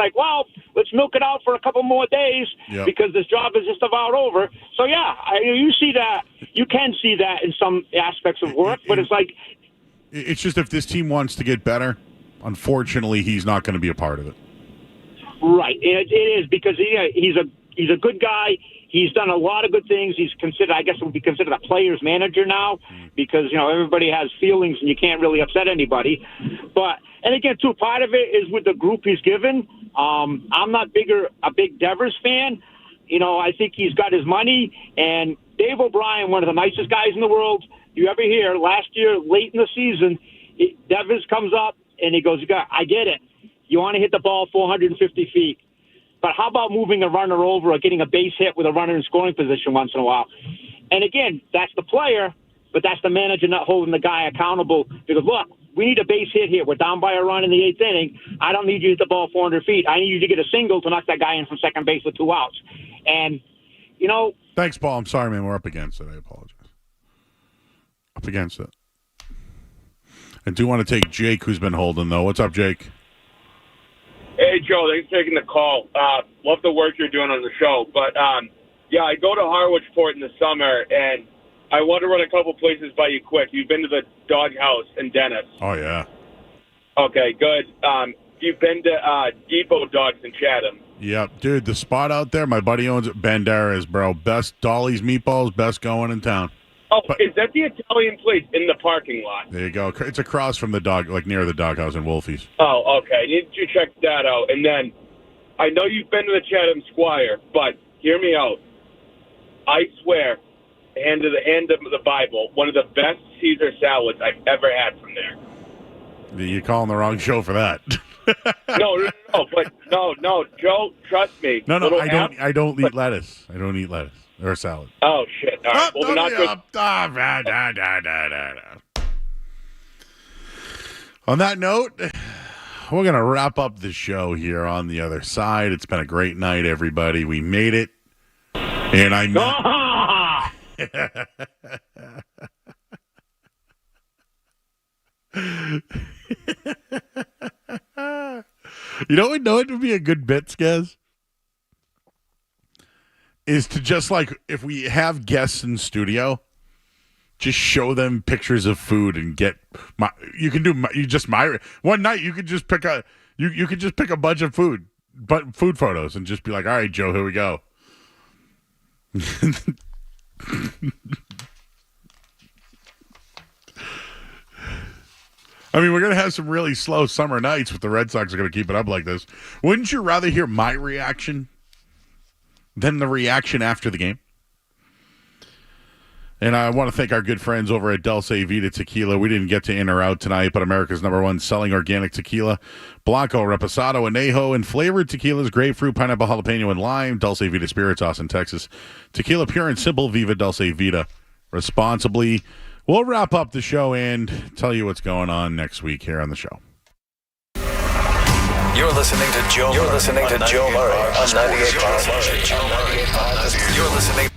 [SPEAKER 8] let's milk it out for a couple more days because this job is just about over. So, yeah, you see that. You can see that in some aspects of work, but it's like.
[SPEAKER 1] It's just if this team wants to get better, unfortunately, he's not going to be a part of it.
[SPEAKER 8] Right. It is because he's a good guy. He's done a lot of good things. He's considered, I guess, would be considered a player's manager now because, everybody has feelings and you can't really upset anybody. And again, too, part of it is with the group he's given. I'm not a big Devers fan. I think he's got his money. And Dave O'Brien, one of the nicest guys in the world you ever hear, last year, late in the season, Devers comes up and he goes, I get it. You want to hit the ball 450 feet. But how about moving a runner over or getting a base hit with a runner in scoring position once in a while? And again, that's the player, but that's the manager not holding the guy accountable. Because, look, we need a base hit here. We're down by a run in the eighth inning. I don't need you to hit the ball 400 feet. I need you to get a single to knock that guy in from second base with 2 outs. And,
[SPEAKER 1] Thanks, Paul. I'm sorry, man. We're up against it. I apologize. Up against it. I do want to take Jake, who's been holding, though. What's up, Jake?
[SPEAKER 4] Hey, Joe, thanks for taking the call. Love the work you're doing on the show. But, I go to Harwichport in the summer, and I want to run a couple places by you quick. You've been to the Dog House in Dennis.
[SPEAKER 1] Oh, yeah.
[SPEAKER 4] Okay, good. You've been to Depot Dogs in Chatham.
[SPEAKER 1] Yep, dude, the spot out there, my buddy owns it, Banderas, bro. Best Dolly's meatballs, best going in town.
[SPEAKER 4] Oh, is that the Italian place in the parking lot?
[SPEAKER 1] There you go. It's across from the dog, like near the doghouse in Wolfie's.
[SPEAKER 4] Oh, okay. Need to check that out. And then, I know you've been to the Chatham Square, but hear me out. I swear, hand of the Bible, one of the best Caesar salads I've ever had from there.
[SPEAKER 1] You're calling the wrong show for that.
[SPEAKER 4] No, Joe, trust me.
[SPEAKER 1] No,
[SPEAKER 4] Little
[SPEAKER 1] I don't eat lettuce. I don't eat lettuce or salad.
[SPEAKER 4] Oh shit! All right, well, we're not good.
[SPEAKER 1] On that note, we're gonna wrap up the show here on the other side. It's been a great night, everybody. We made it, and I. You know what would be a good bit, Skez? Is to just like, if we have guests in studio, just show them pictures of food and get one night you could just pick a bunch of food photos and just be like, all right, Joe, here we go. I mean, we're going to have some really slow summer nights if the Red Sox are going to keep it up like this. Wouldn't you rather hear my reaction than the reaction after the game? And I want to thank our good friends over at Dulce Vita Tequila. We didn't get to in or out tonight, but America's #1 selling organic tequila. Blanco, Reposado, Anejo, and flavored tequilas, grapefruit, pineapple, jalapeno, and lime. Dulce Vita Spirits, Austin, Texas. Tequila pure and simple. Viva Dulce Vita. Responsibly. We'll wrap up the show and tell you what's going on next week here on the show.
[SPEAKER 3] You're listening to Joe Murray on 98.5. You're listening.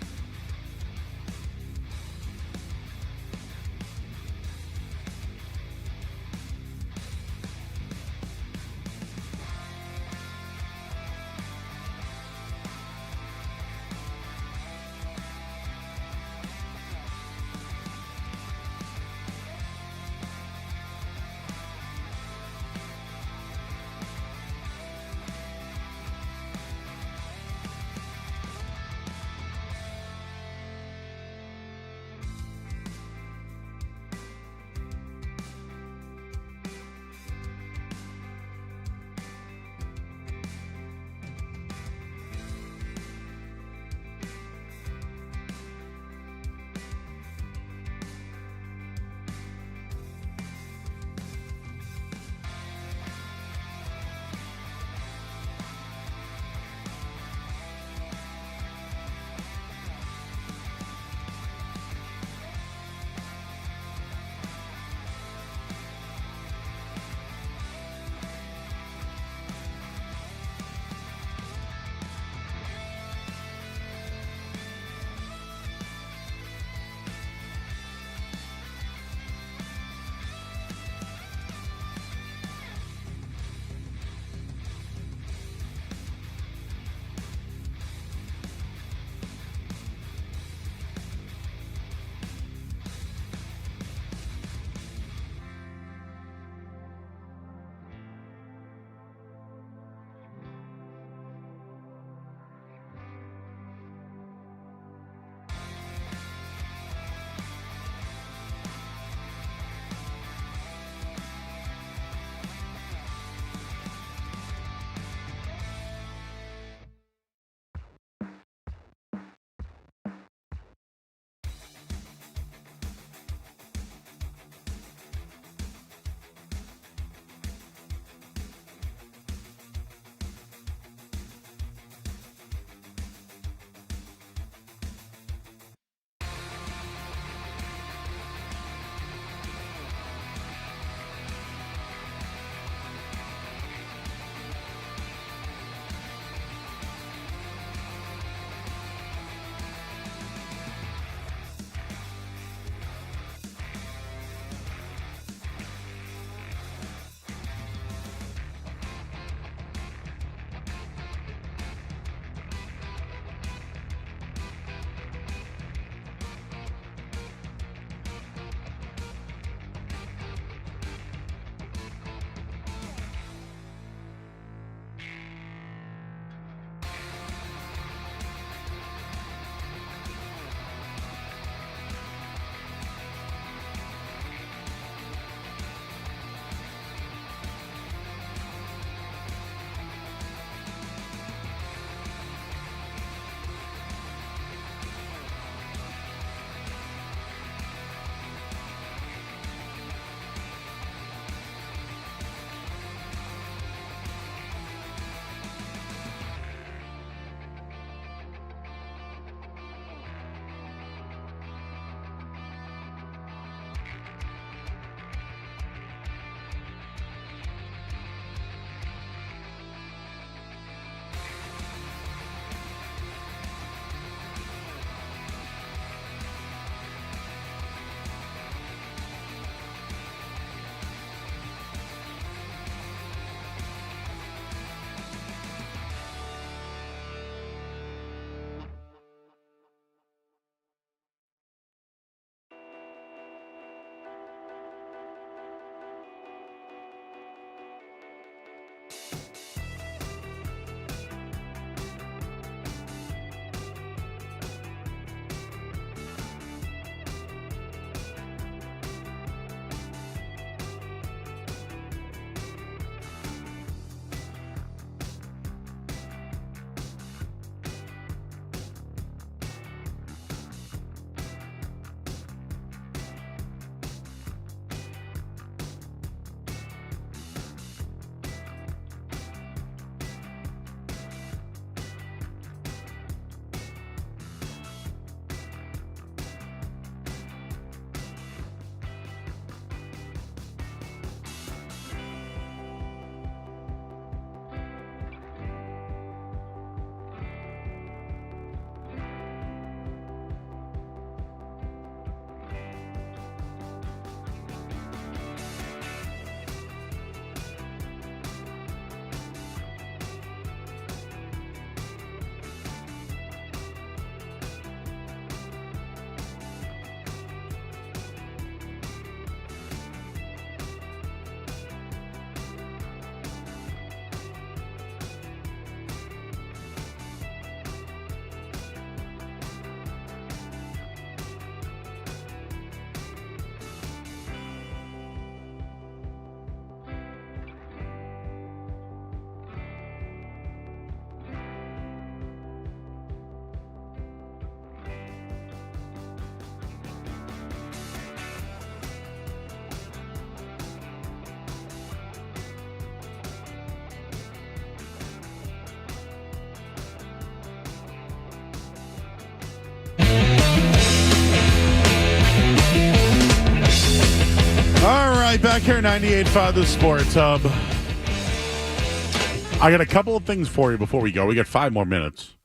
[SPEAKER 1] right, back here, 98.5 The Sports Hub. I got a couple of things for you before we go. We got 5 more minutes.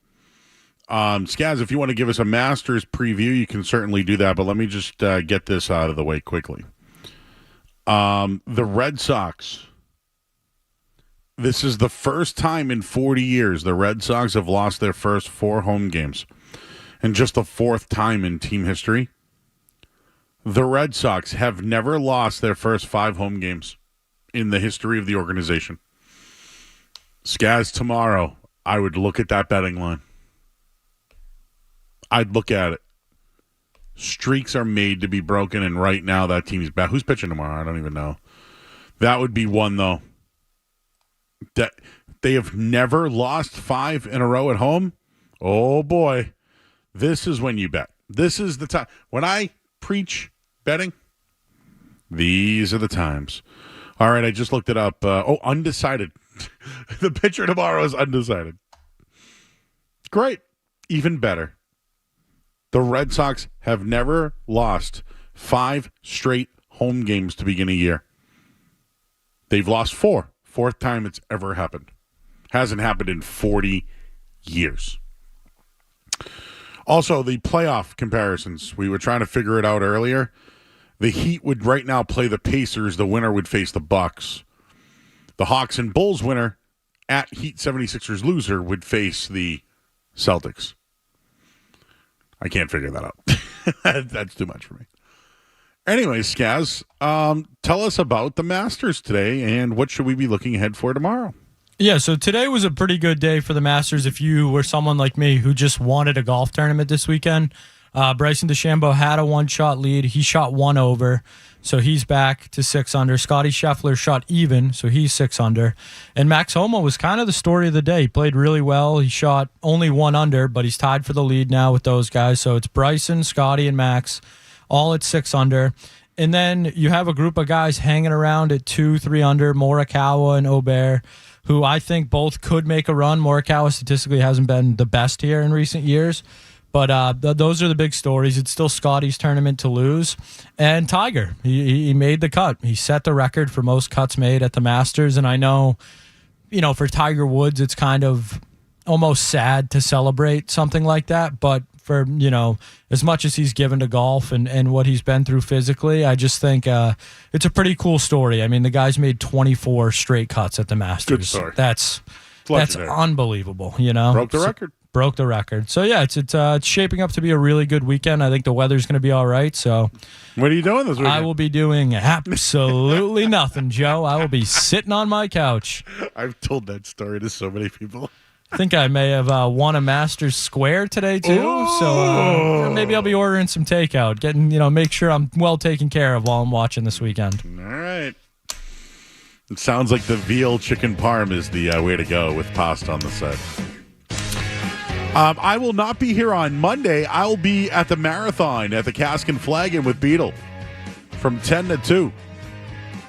[SPEAKER 1] Skaz, if you want to give us a Masters preview, you can certainly do that, but let me just get this out of the way quickly. The Red Sox. This is the first time in 40 years the Red Sox have lost their first 4 home games, and just the 4th time in team history. The Red Sox have never lost their first 5 home games in the history of the organization. Skaz, tomorrow, I would look at that betting line. I'd look at it. Streaks are made to be broken, and right now that team's back. Who's pitching tomorrow? I don't even know. That would be one, though. That they have never lost 5 in a row at home. Oh, boy. This is when you bet. This is the time. When I preach betting, these are the times. All right, I just looked it up. Undecided. The pitcher tomorrow is undecided. Great. Even better. The Red Sox have never lost 5 straight home games to begin a year. They've lost 4. 4th time it's ever happened. Hasn't happened in 40 years. Also, the playoff comparisons. We were trying to figure it out earlier. The Heat would right now play the Pacers. The winner would face the Bucks. The Hawks and Bulls winner at Heat 76ers loser would face the Celtics. I can't figure that out. That's too much for me. Anyway, Skaz, tell us about the Masters today and what should we be looking ahead for tomorrow?
[SPEAKER 2] Yeah, so today was a pretty good day for the Masters if you were someone like me who just wanted a golf tournament this weekend. Bryson DeChambeau had a 1-shot lead. He shot 1 over, so he's back to 6 under. Scottie Scheffler shot even, so he's 6 under. And Max Homa was kind of the story of the day. He played really well. He shot only 1 under, but he's tied for the lead now with those guys. So it's Bryson, Scottie, and Max, all at 6 under. And then you have a group of guys hanging around at 2, 3 under, Morikawa and Aubert, who I think both could make a run. Morikawa statistically hasn't been the best here in recent years. But those are the big stories. It's still Scottie's tournament to lose. And Tiger, he made the cut. He set the record for most cuts made at the Masters. And I know, for Tiger Woods, it's kind of almost sad to celebrate something like that. But for, as much as he's given to golf and what he's been through physically, I just think it's a pretty cool story. I mean, the guy's made 24 straight cuts at the Masters.
[SPEAKER 1] Good story.
[SPEAKER 2] That's unbelievable,
[SPEAKER 1] Broke the record.
[SPEAKER 2] So, yeah, it's shaping up to be a really good weekend. I think the weather's going to be all right. So,
[SPEAKER 1] what are you doing this weekend?
[SPEAKER 2] I will be doing absolutely nothing, Joe. I will be sitting on my couch.
[SPEAKER 1] I've told that story to so many people.
[SPEAKER 2] I think I may have won a Masters Square today, too.
[SPEAKER 1] Ooh.
[SPEAKER 2] So, maybe I'll be ordering some takeout, make sure I'm well taken care of while I'm watching this weekend.
[SPEAKER 1] All right. It sounds like the veal chicken parm is the way to go with pasta on the side. I will not be here on Monday. I'll be at the marathon at the Cask and Flagon with Beetle from 10 to 2.